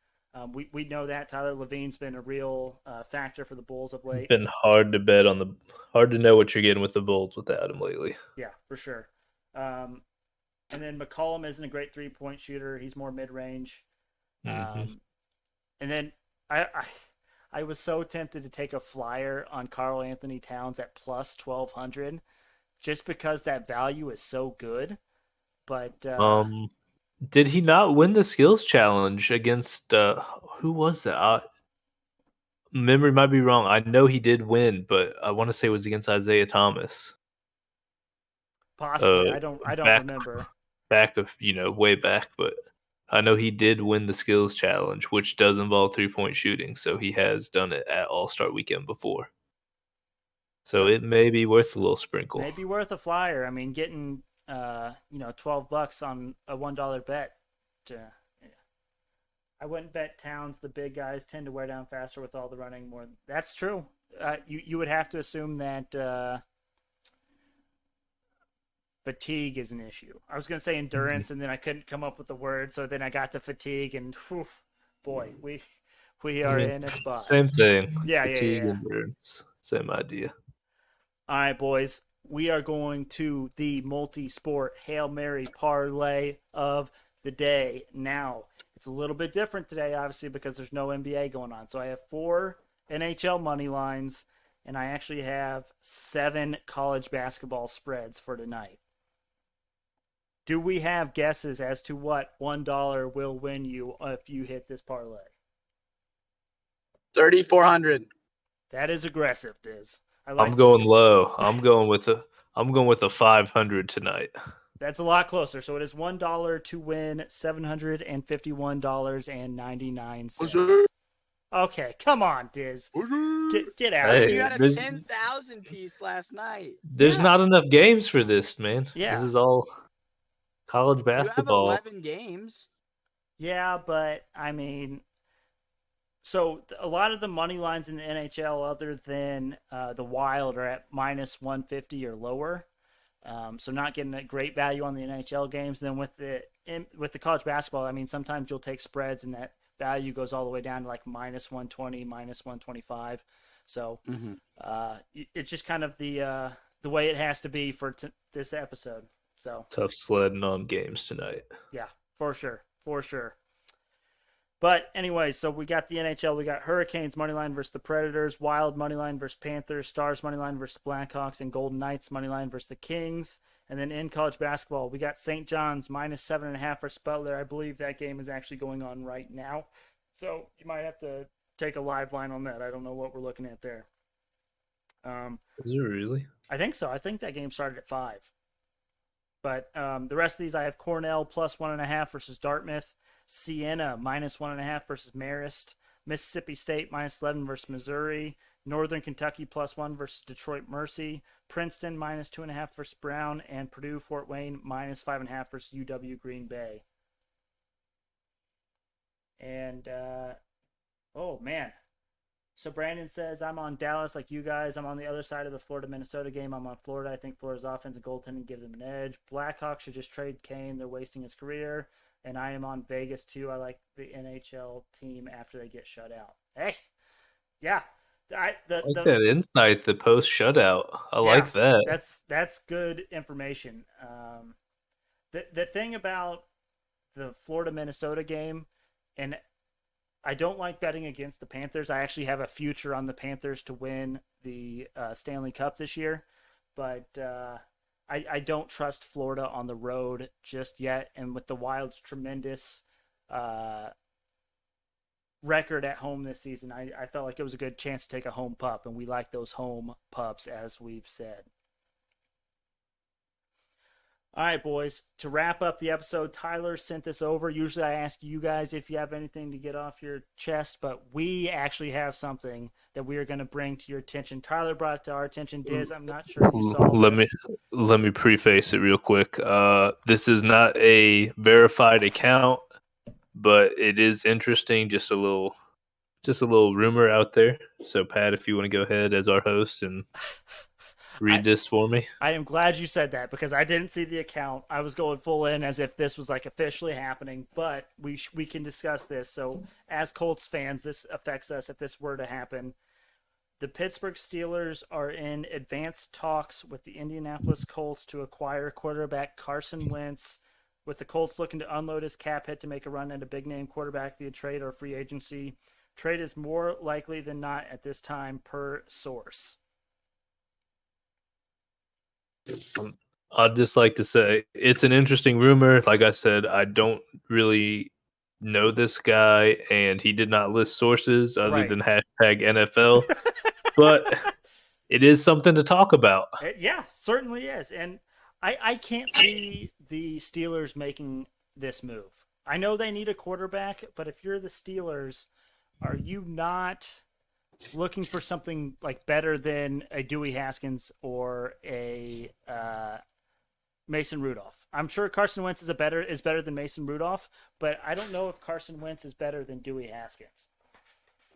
We know that Tyler Levine's been a real factor for the Bulls of late.
It's been hard to bet on hard to know what you're getting with the Bulls without him lately.
Yeah, for sure. And then McCollum isn't a great 3-point shooter. He's more mid-range. And then I was so tempted to take a flyer on Karl Anthony Towns at plus 1,200 just because that value is so good. But
did he not win the skills challenge against who was that? Memory might be wrong. I know he did win, but I want to say it was against Isaiah Thomas.
Possibly. I don't remember.
Way back, but I know he did win the skills challenge, which does involve 3-point shooting, so he has done it at All-Star Weekend before. So it may be worth a little sprinkle.
Maybe worth a flyer. I mean, getting $12 on a $1 bet. I wouldn't bet Towns. The big guys tend to wear down faster with all the running more. That's true. You would have to assume that fatigue is an issue. I was going to say endurance, and then I couldn't come up with the word, so then I got to fatigue, and boy, we are in a spot.
Same thing.
Yeah,
fatigue, endurance, same idea.
All right, boys. We are going to the multi-sport Hail Mary parlay of the day. Now, it's a little bit different today, obviously, because there's no NBA going on. So I have 4 NHL money lines, and I actually have 7 college basketball spreads for tonight. Do we have guesses as to what $1 will win you if you hit this parlay?
3,400.
That is aggressive, Diz.
I'm going low. I'm going with a 500 tonight.
That's a lot closer. So it is $1 to win $751.99. Okay, come on, Dizz. Get out
Hey,
of
You
here.
had a
there's
10,000 piece last night.
there's
Yeah.
not enough games for this, man.
Yeah.
This is all college
You have
basketball.
11 games.
Yeah, but I mean, so a lot of the money lines in the NHL, other than the Wild, are at minus 150 or lower. So not getting a great value on the NHL games. Then with the college basketball, I mean, sometimes you'll take spreads and that value goes all the way down to like minus 120, minus 125. So it's just kind of the way it has to be for this episode. So
Tough sledding on games tonight.
yeah, for sure, for sure. But anyway, so we got the NHL. We got Hurricanes moneyline versus the Predators, Wild moneyline versus Panthers, Stars moneyline versus Blackhawks, and Golden Knights moneyline versus the Kings. And then in college basketball, we got St. John's minus 7.5 versus Butler. I believe that game is actually going on right now. So you might have to take a live line on that. I don't know what we're looking at there.
Is it really?
I think so. I think that game started at 5. But the rest of these, I have Cornell plus 1.5 versus Dartmouth, Siena minus 1.5 versus Marist, Mississippi State minus 11 versus Missouri, Northern Kentucky plus 1 versus Detroit Mercy, Princeton minus 2.5 versus Brown, and Purdue Fort Wayne minus 5.5 versus UW Green Bay. And oh man. So Brandon says, I'm on Dallas like you guys. I'm on the other side of the Florida-Minnesota game. I'm on Florida. I think Florida's offense and goaltending give them an edge. Blackhawks should just trade Kane. They're wasting his career. And I am on Vegas, too. I like the NHL team after they get shut out. Hey, yeah.
I like that insight, the post shutout. I like that.
That's good information. The thing about the Florida-Minnesota game, and I don't like betting against the Panthers. I actually have a future on the Panthers to win the Stanley Cup this year, but I don't trust Florida on the road just yet. And with the Wild's tremendous record at home this season, I felt like it was a good chance to take a home pup, and we like those home pups, as we've said. All right, boys. To wrap up the episode, Tyler sent this over. Usually I ask you guys if you have anything to get off your chest, but we actually have something that we are going to bring to your attention. Tyler brought it to our attention. Diz, I'm not sure if you saw this.
Let me preface it real quick. This is not a verified account, but it is interesting. Just a little rumor out there. So, Pat, if you want to go ahead as our host and read this for me.
I am glad you said that because I didn't see the account. I was going full in as if this was like officially happening, but we can discuss this. So, as Colts fans, this affects us if this were to happen. The Pittsburgh Steelers are in advanced talks with the Indianapolis Colts to acquire quarterback Carson Wentz, with the Colts looking to unload his cap hit to make a run at a big-name quarterback via trade or free agency. Trade is more likely than not at this time, per source.
I'd just like to say it's an interesting rumor. Like I said, I don't really know this guy, and he did not list sources other than hashtag NFL. But it is something to talk about.
Yeah, certainly is. And I can't see the Steelers making this move. I know they need a quarterback, but if you're the Steelers, are you not looking for something like better than a Dewey Haskins or a Mason Rudolph? I'm sure Carson Wentz is better than Mason Rudolph, but I don't know if Carson Wentz is better than Dewey Haskins.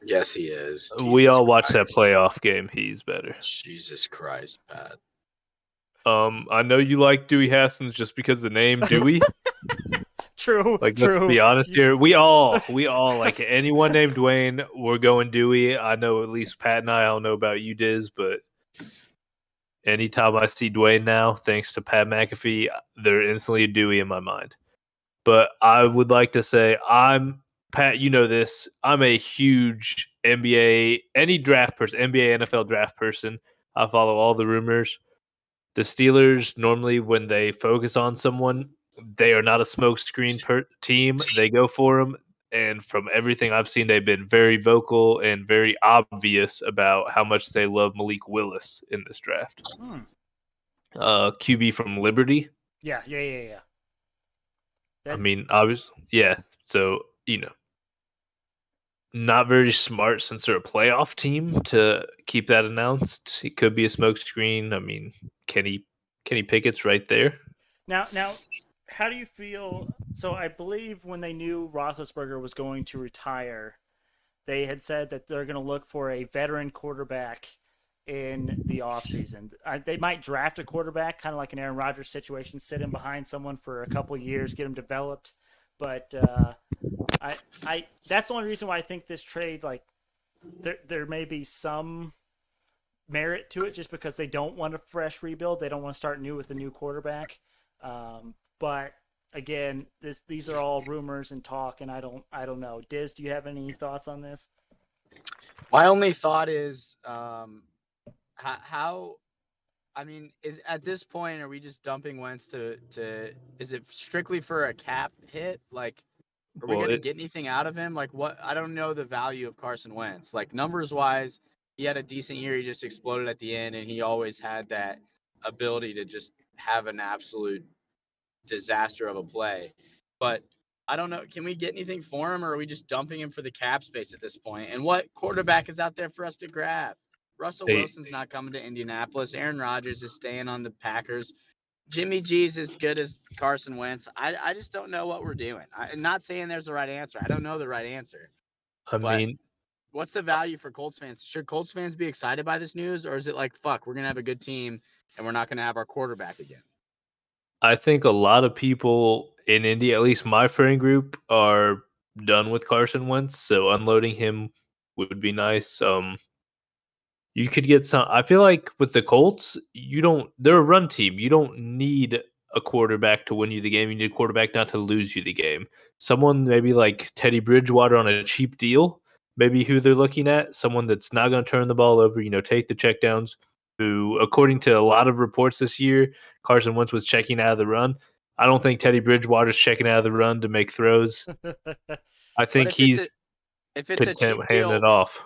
Yes, he is.
We all watched that playoff game. He's better.
Jesus Christ, Pat.
I know you like Dewey Haskins just because the name Dewey.
True.
Like, let's be honest here. We all like anyone named Dwayne, we're going Dewey. I know at least Pat and I don't know about you, Diz, but anytime I see Dwayne now, thanks to Pat McAfee, they're instantly a Dewey in my mind. But I would like to say Pat, you know this. I'm a huge NBA, any draft person, NBA, NFL draft person. I follow all the rumors. The Steelers, normally when they focus on someone, they are not a smokescreen team. They go for them. And from everything I've seen, they've been very vocal and very obvious about how much they love Malik Willis in this draft. QB from Liberty.
Yeah.
I mean, obviously, yeah. So, you know. not very smart since they're a playoff team to keep that announced. It could be a smokescreen. I mean, Kenny Pickett's right there.
Now, how do you feel? So I believe when they knew Roethlisberger was going to retire, they had said that they're going to look for a veteran quarterback in the offseason. They might draft a quarterback, kind of like an Aaron Rodgers situation, sit him behind someone for a couple years, get him developed. But I that's the only reason why I think this trade, like, there may be some merit to it, just because they don't want a fresh rebuild. They don't want to start new with a new quarterback. But again, these are all rumors and talk, and I don't know. Diz, do you have any thoughts on this?
My only thought is how I mean, is at this point, are we just dumping Wentz to is it strictly for a cap hit? Like, are we gonna get anything out of him? Like, what? I don't know the value of Carson Wentz. Like, numbers wise, he had a decent year. He just exploded at the end, and he always had that ability to just have an absolute disaster of a play. But I don't know. Can we get anything for him, or are we just dumping him for the cap space at this point? And what quarterback is out there for us to grab? Russell Wilson's not coming to Indianapolis. Aaron Rodgers is staying on the Packers. Jimmy G's as good as Carson Wentz. I just don't know what we're doing. I'm not saying there's a right answer. I don't know the right answer.
I mean,
what's the value for Colts fans? Should Colts fans be excited by this news, or is it like, fuck, we're going to have a good team and we're not going to have our quarterback again?
I think a lot of people in Indy, at least my friend group, are done with Carson Wentz, so unloading him would be nice. You could get some. I feel like with the Colts, they're a run team. You don't need a quarterback to win you the game. You need a quarterback not to lose you the game. Someone maybe like Teddy Bridgewater on a cheap deal, maybe who they're looking at. Someone that's not going to turn the ball over, take the checkdowns. Who, according to a lot of reports this year, Carson Wentz was checking out of the run. I don't think Teddy Bridgewater's checking out of the run to make throws. I think he's content with handing it off.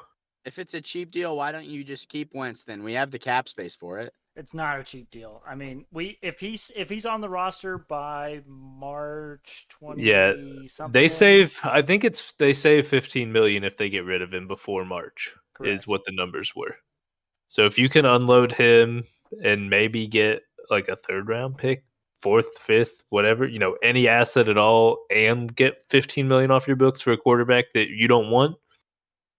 If it's a cheap deal, why don't you just keep Wentz then? We have the cap space for it.
It's not a cheap deal. I mean, if he's on the roster by March 20 something.
They save $15 million if they get rid of him before March. Correct. Is what the numbers were. So if you can unload him and maybe get like a third round pick, fourth, fifth, whatever, any asset at all, and get $15 million off your books for a quarterback that you don't want,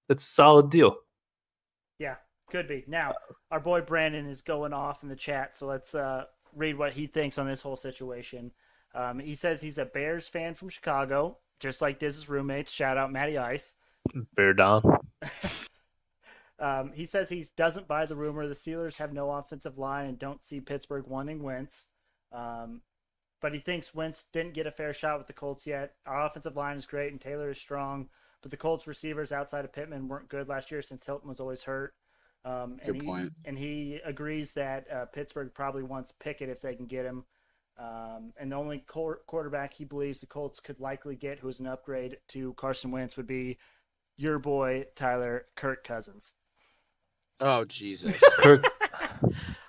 that's a solid deal.
Yeah, could be. Now, our boy Brandon is going off in the chat, so let's read what he thinks on this whole situation. He says he's a Bears fan from Chicago, just like Dizz's roommates. Shout out Matty Ice.
Bear Don.
He says he doesn't buy the rumor the Steelers have no offensive line and don't see Pittsburgh wanting Wentz. But he thinks Wentz didn't get a fair shot with the Colts yet. Our offensive line is great and Taylor is strong, but the Colts receivers outside of Pittman weren't good last year since Hilton was always hurt.
Good point.
And he agrees that Pittsburgh probably wants Pickett if they can get him. And the only quarterback he believes the Colts could likely get who is an upgrade to Carson Wentz would be your boy, Tyler, Kirk Cousins.
Oh, Jesus.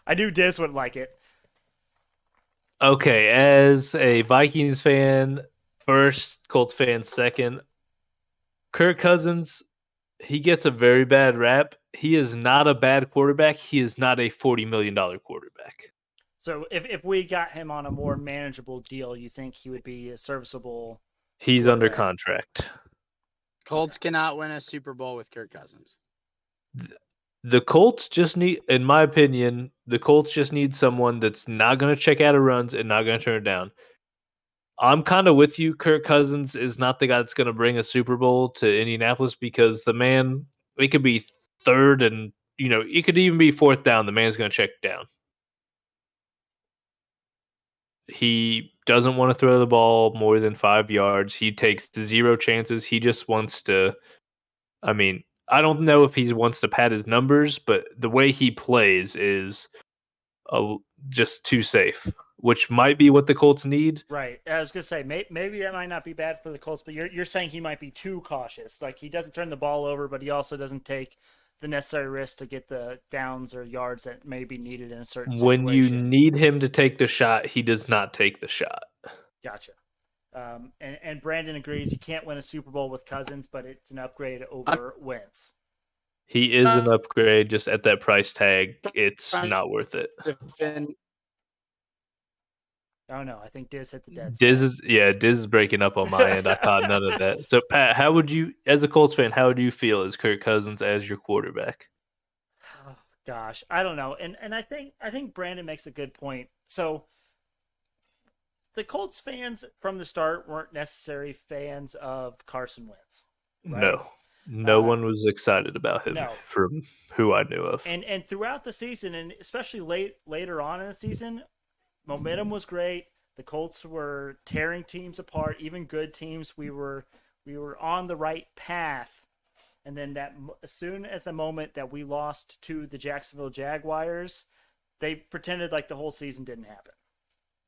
I knew Diz wouldn't like it.
Okay, as a Vikings fan, first, Colts fan, second, Kirk Cousins, he gets a very bad rap. He is not a bad quarterback. He is not a $40 million quarterback.
So if we got him on a more manageable deal, you think he would be a serviceable?
He's under contract.
Colts cannot win a Super Bowl with Kirk Cousins.
The Colts just need, in my opinion, someone that's not going to check out of runs and not going to turn it down. I'm kind of with you. Kirk Cousins is not the guy that's going to bring a Super Bowl to Indianapolis because the man, it could be third and, it could even be fourth down. The man's going to check down. He doesn't want to throw the ball more than 5 yards. He takes 0 chances. He just wants to, I don't know if he wants to pad his numbers, but the way he plays is just too safe, which might be what the Colts need.
Right. I was going to say, maybe that might not be bad for the Colts, but you're saying he might be too cautious. Like, he doesn't turn the ball over, but he also doesn't take the necessary risk to get the downs or yards that may be needed in a certain situation.
When you need him to take the shot, he does not take the shot.
Gotcha. And Brandon agrees you can't win a Super Bowl with Cousins, but it's an upgrade over Wentz.
He is an upgrade, just at that price tag, it's not worth it.
Defend.
Oh no, I think Dizz hit the dead spot.
Dizz is breaking up on my end. I caught none of that. So Pat, how would you, as a Colts fan, how would you feel as Kirk Cousins as your quarterback?
Oh, gosh, I don't know, and I think Brandon makes a good point. So the Colts fans from the start weren't necessarily fans of Carson Wentz. Right?
No one was excited about him from who I knew of.
And throughout the season, and especially later on in the season, momentum was great. The Colts were tearing teams apart, even good teams. We were on the right path. And then as soon as the moment that we lost to the Jacksonville Jaguars, they pretended like the whole season didn't happen.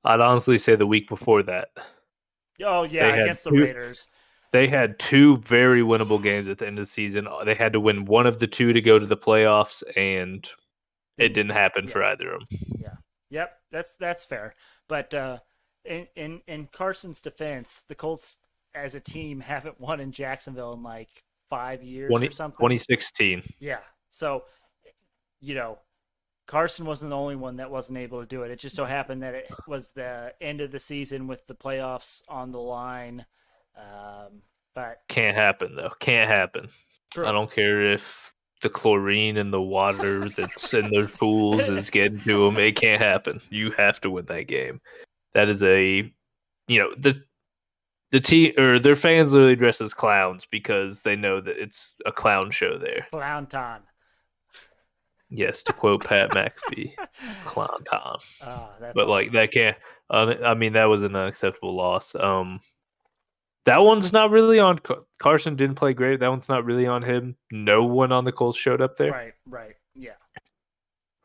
I'd honestly say the week before that.
Oh yeah, against the Raiders.
They had 2 very winnable games at the end of the season. They had to win one of the 2 to go to the playoffs, and it didn't happen for either of them.
Yeah. Yep, that's fair. But in Carson's defense, the Colts as a team haven't won in Jacksonville in like 5 years or something.
2016.
Yeah. So, Carson wasn't the only one that wasn't able to do it. It just so happened that it was the end of the season with the playoffs on the line. But
can't happen though. Can't happen. True. I don't care if the chlorine in the water that's in their pools is getting to them. It can't happen. You have to win that game. That is the team or their fans literally dress as clowns because they know that it's a clown show there.
Clown time.
Yes, to quote Pat McAfee, clown time.
But
awesome. Like that can't. I mean, that was an unacceptable loss. That one's not really on Carson. Didn't play great. That one's not really on him. No one on the Colts showed up there.
Right. Yeah.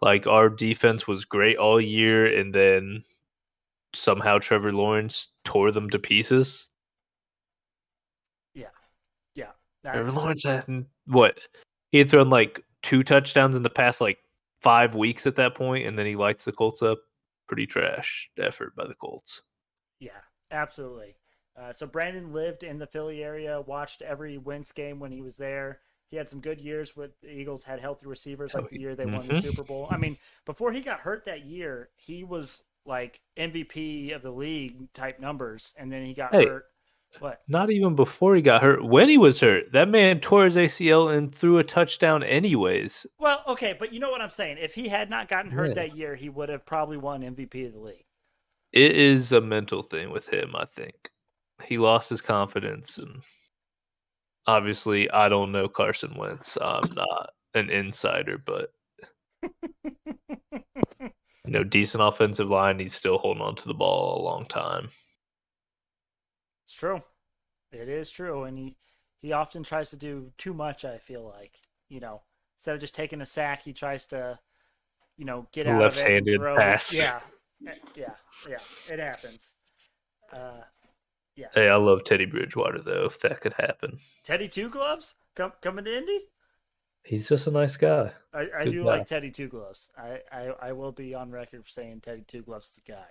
Like our defense was great all year, and then somehow Trevor Lawrence tore them to pieces.
Yeah.
Trevor Lawrence had what? He had thrown like 2 touchdowns in the past like 5 weeks at that point, and then he lights the Colts up. Pretty trash effort by the Colts.
Yeah, absolutely. So Brandon lived in the Philly area, watched every Wentz game when he was there. He had some good years with the Eagles, had healthy receivers like the year they won the Super Bowl. I mean, before he got hurt that year, he was like MVP of the league type numbers, and then he got hurt. What?
Not even before he got hurt. When he was hurt, that man tore his ACL and threw a touchdown anyways.
Well, okay, but you know what I'm saying. If he had not gotten hurt that year, he would have probably won MVP of the league.
It is a mental thing with him, I think. He lost his confidence, and obviously I don't know Carson Wentz. I'm not an insider, but decent offensive line. He's still holding on to the ball a long time.
It's true. It is true, and he often tries to do too much. I feel like instead of just taking a sack, he tries to get out of it.
Left-handed pass.
Yeah. It happens. Yeah.
Hey, I love Teddy Bridgewater though. If that could happen.
Teddy Two Gloves coming to Indy.
He's just a nice guy.
I do like Teddy Two Gloves. I will be on record for saying Teddy Two Gloves is a guy.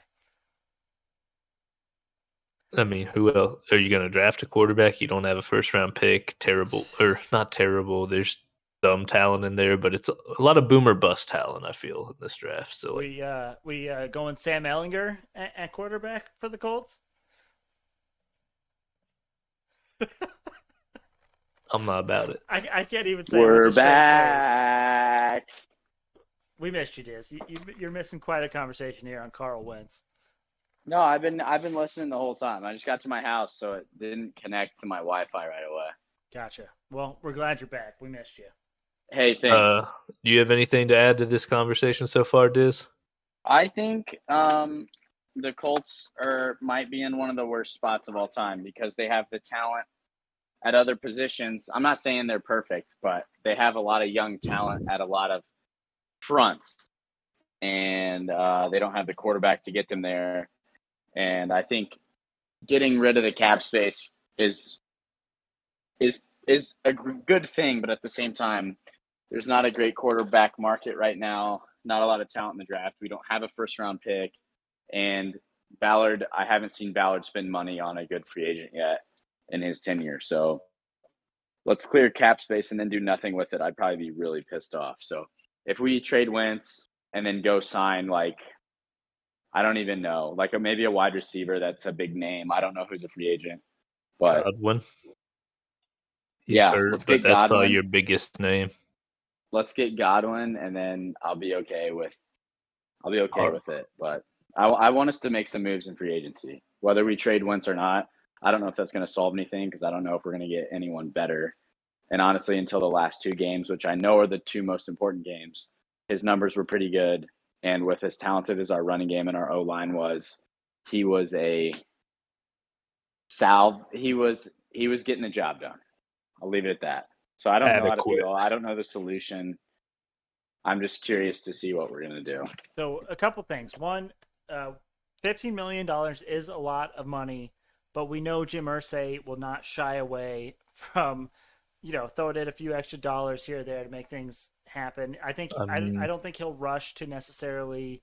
I mean, who else? Are you going to draft a quarterback? You don't have a first-round pick. Terrible, or not terrible. There's some talent in there, but it's a lot of boomer bust talent, I feel, in this draft. So
we going Sam Ehlinger at quarterback for the Colts.
I'm not about it.
I can't even say
we're back.
We missed you, Diz. You're missing quite a conversation here on Carl Wentz.
No, I've been listening the whole time. I just got to my house, so it didn't connect to my Wi-Fi right away.
Gotcha. Well, we're glad you're back. We missed you.
Hey, thanks.
Do you have anything to add to this conversation so far, Diz?
I think the Colts might be in one of the worst spots of all time because they have the talent at other positions. I'm not saying they're perfect, but they have a lot of young talent at a lot of fronts, and they don't have the quarterback to get them there. And I think getting rid of the cap space is a good thing, but at the same time, there's not a great quarterback market right now. Not a lot of talent in the draft. We don't have a first-round pick, and
Ballard, I haven't seen Ballard spend money on a good free agent yet in his tenure. So let's clear cap space and then do nothing with it. I'd probably be really pissed off. So if we trade Wentz and then go sign, like, I don't even know, like maybe a wide receiver that's a big name. I don't know who's a free agent, but
Godwin. He's
yeah,
hurt,
let's
but
get
that's
Godwin.
probably your biggest name.
Let's get Godwin, and then I'll be okay with
Alright.
with it. But I want us to make some moves in free agency, whether we trade Wentz or not. I don't know if that's going to solve anything because I don't know if we're going to get anyone better. And honestly, until the last 2 games, which I know are the 2 most important games, his numbers were pretty good. And with as talented as our running game and our O-line was, he was a salve. He was getting the job done. I'll leave it at that. So I don't know how to
Adequate.
feel. I don't know the solution. I'm just curious to see what we're going to do.
So a couple things. One, $15 million is a lot of money, but we know Jim Irsay will not shy away from, throwing in a few extra dollars here or there to make things happen. I think I don't think he'll rush to necessarily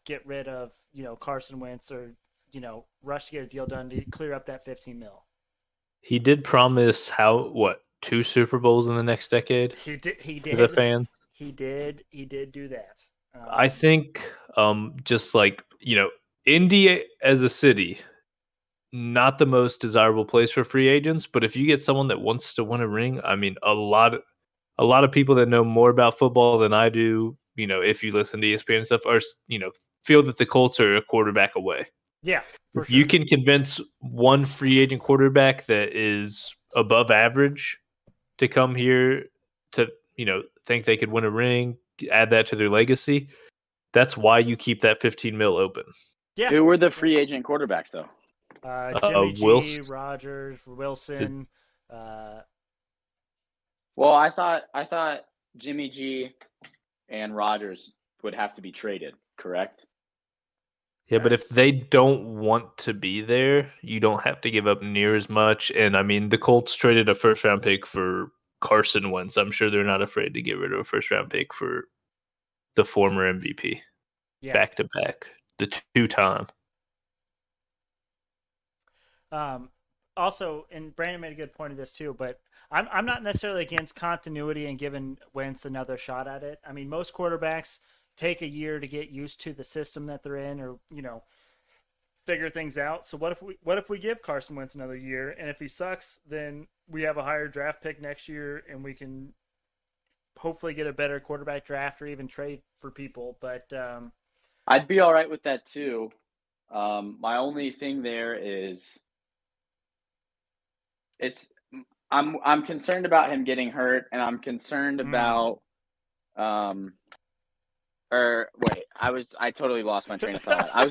get rid of Carson Wentz or rush to get a deal done to clear up that 15 mil.
He did promise 2 Super Bowls in the next decade?
He did.
To the fans?
He did do that.
I think just like, Indy as a city, not the most desirable place for free agents, but if you get someone that wants to win a ring, I mean, a lot of people that know more about football than I do, if you listen to ESPN and stuff, are, feel that the Colts are a quarterback away.
Yeah, for
if
sure.
you can convince one free agent quarterback that is above average to come here to, think they could win a ring, add that to their legacy, that's why you keep that 15 mil open.
Yeah.
Who were the free agent quarterbacks, though?
Jimmy G,
Wilson.
Rodgers, Wilson.
Well, I thought Jimmy G and Rodgers would have to be traded, correct?
Yeah, but if they don't want to be there, you don't have to give up near as much. And I mean, the Colts traded a first-round pick for Carson Wentz. I'm sure they're not afraid to get rid of a first-round pick for the former MVP.
Yeah.
Back to back, the 2-time.
Also, and Brandon made a good point of this too, but I'm not necessarily against continuity and giving Wentz another shot at it. I mean, most quarterbacks take a year to get used to the system that they're in, or figure things out. So what if we give Carson Wentz another year, and if he sucks, then we have a higher draft pick next year, and we can hopefully get a better quarterback draft or even trade for people. But
I'd be all right with that too. My only thing there is I'm concerned about him getting hurt, and I'm concerned about I totally lost my train of thought. I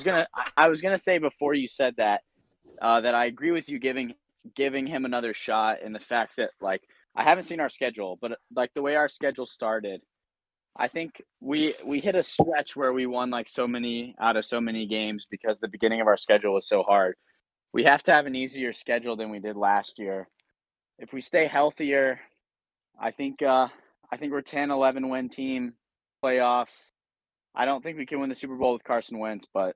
was gonna say before you said that that I agree with you giving him another shot, in the fact that, like, I haven't seen our schedule, but like the way our schedule started, I think we hit a stretch where we won like so many out of so many games because the beginning of our schedule was so hard. We have to have an easier schedule than we did last year. If we stay healthier, I think we're 10-11 win team, playoffs. I don't think we can win the Super Bowl with Carson Wentz, but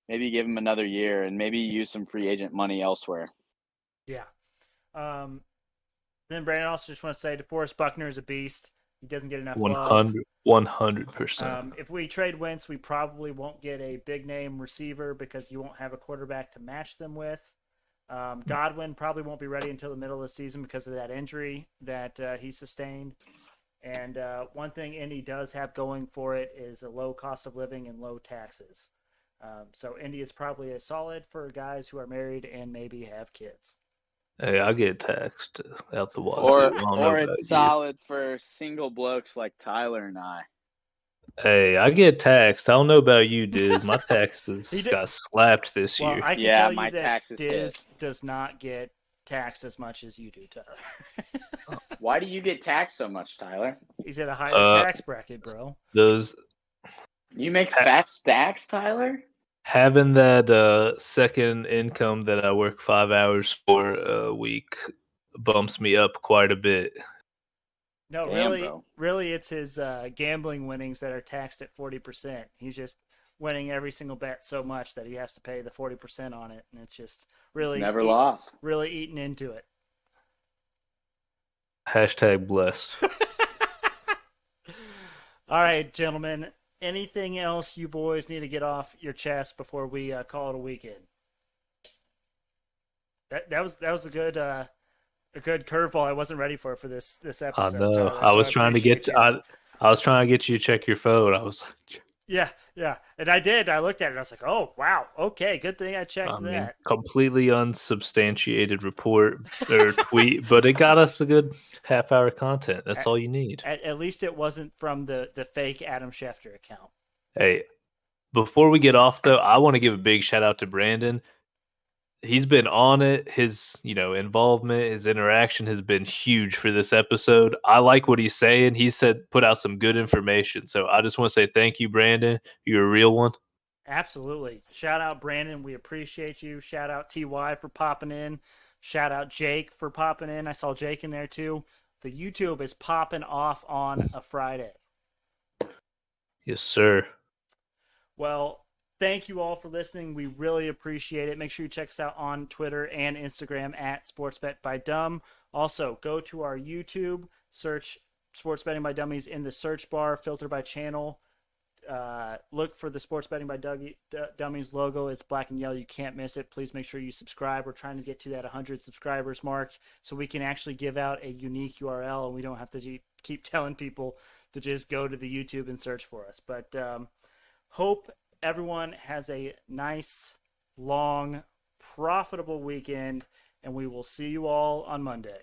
maybe give him another year and maybe use some free agent money elsewhere.
Yeah. Then Brandon also just want to say DeForest Buckner is a beast. He doesn't get enough love.
100%.
If we trade Wentz, we probably won't get a big name receiver because you won't have a quarterback to match them with. Godwin probably won't be ready until the middle of the season because of that injury that he sustained. And one thing Indy does have going for it is a low cost of living and low taxes. So Indy is probably a solid for guys who are married and maybe have kids.
Hey, I get taxed out the wazoo.
Or it's solid for single blokes like Tyler and I.
Hey, I get taxed. I don't know about you, Dizz. My taxes got slapped this year.
I can tell you that Dizz does not get taxed as much as you do, Tyler.
Why do you get taxed so much, Tyler?
He's at a higher tax bracket, bro.
You make fat stacks, Tyler?
Having that second income that I work 5 hours for a week bumps me up quite a bit.
No, really, it's his gambling winnings that are taxed at 40%. He's just winning every single bet so much that he has to pay the 40% on it, and it's just really
He's never lost.
really eating into it.
Hashtag blessed.
All right, gentlemen. Anything else you boys need to get off your chest before we call it a weekend? That was a good curveball. I wasn't ready for this episode.
I know.
Tyler,
I was
so
trying to
appreciate
get
you.
I was trying to get you to check your phone. I was like,
Yeah, and I did. I looked at it. I was like, oh wow, okay, good thing I checked that.
completely unsubstantiated report or tweet, but it got us a good half-hour content. That's all you need.
At least it wasn't from the fake Adam Schefter account.
Hey, before we get off though, I want to give a big shout out to Brandon. He's been on it. His, involvement, his interaction has been huge for this episode. I like what he's saying. He put out some good information. So I just want to say thank you, Brandon. You're a real one.
Absolutely. Shout out Brandon. We appreciate you. Shout out TY for popping in. Shout out Jake for popping in. I saw Jake in there too. The YouTube is popping off on a Friday.
Yes, sir.
Well, thank you all for listening. We really appreciate it. Make sure you check us out on Twitter and Instagram at SportsBetByDumb. Also, go to our YouTube, search Sports Betting by Dummies in the search bar, filter by channel. Look for the Sports Betting by Dummies logo. It's black and yellow. You can't miss it. Please make sure you subscribe. We're trying to get to that 100 subscribers mark so we can actually give out a unique URL and we don't have to keep telling people to just go to the YouTube and search for us. But hope everyone has a nice, long, profitable weekend, and we will see you all on Monday.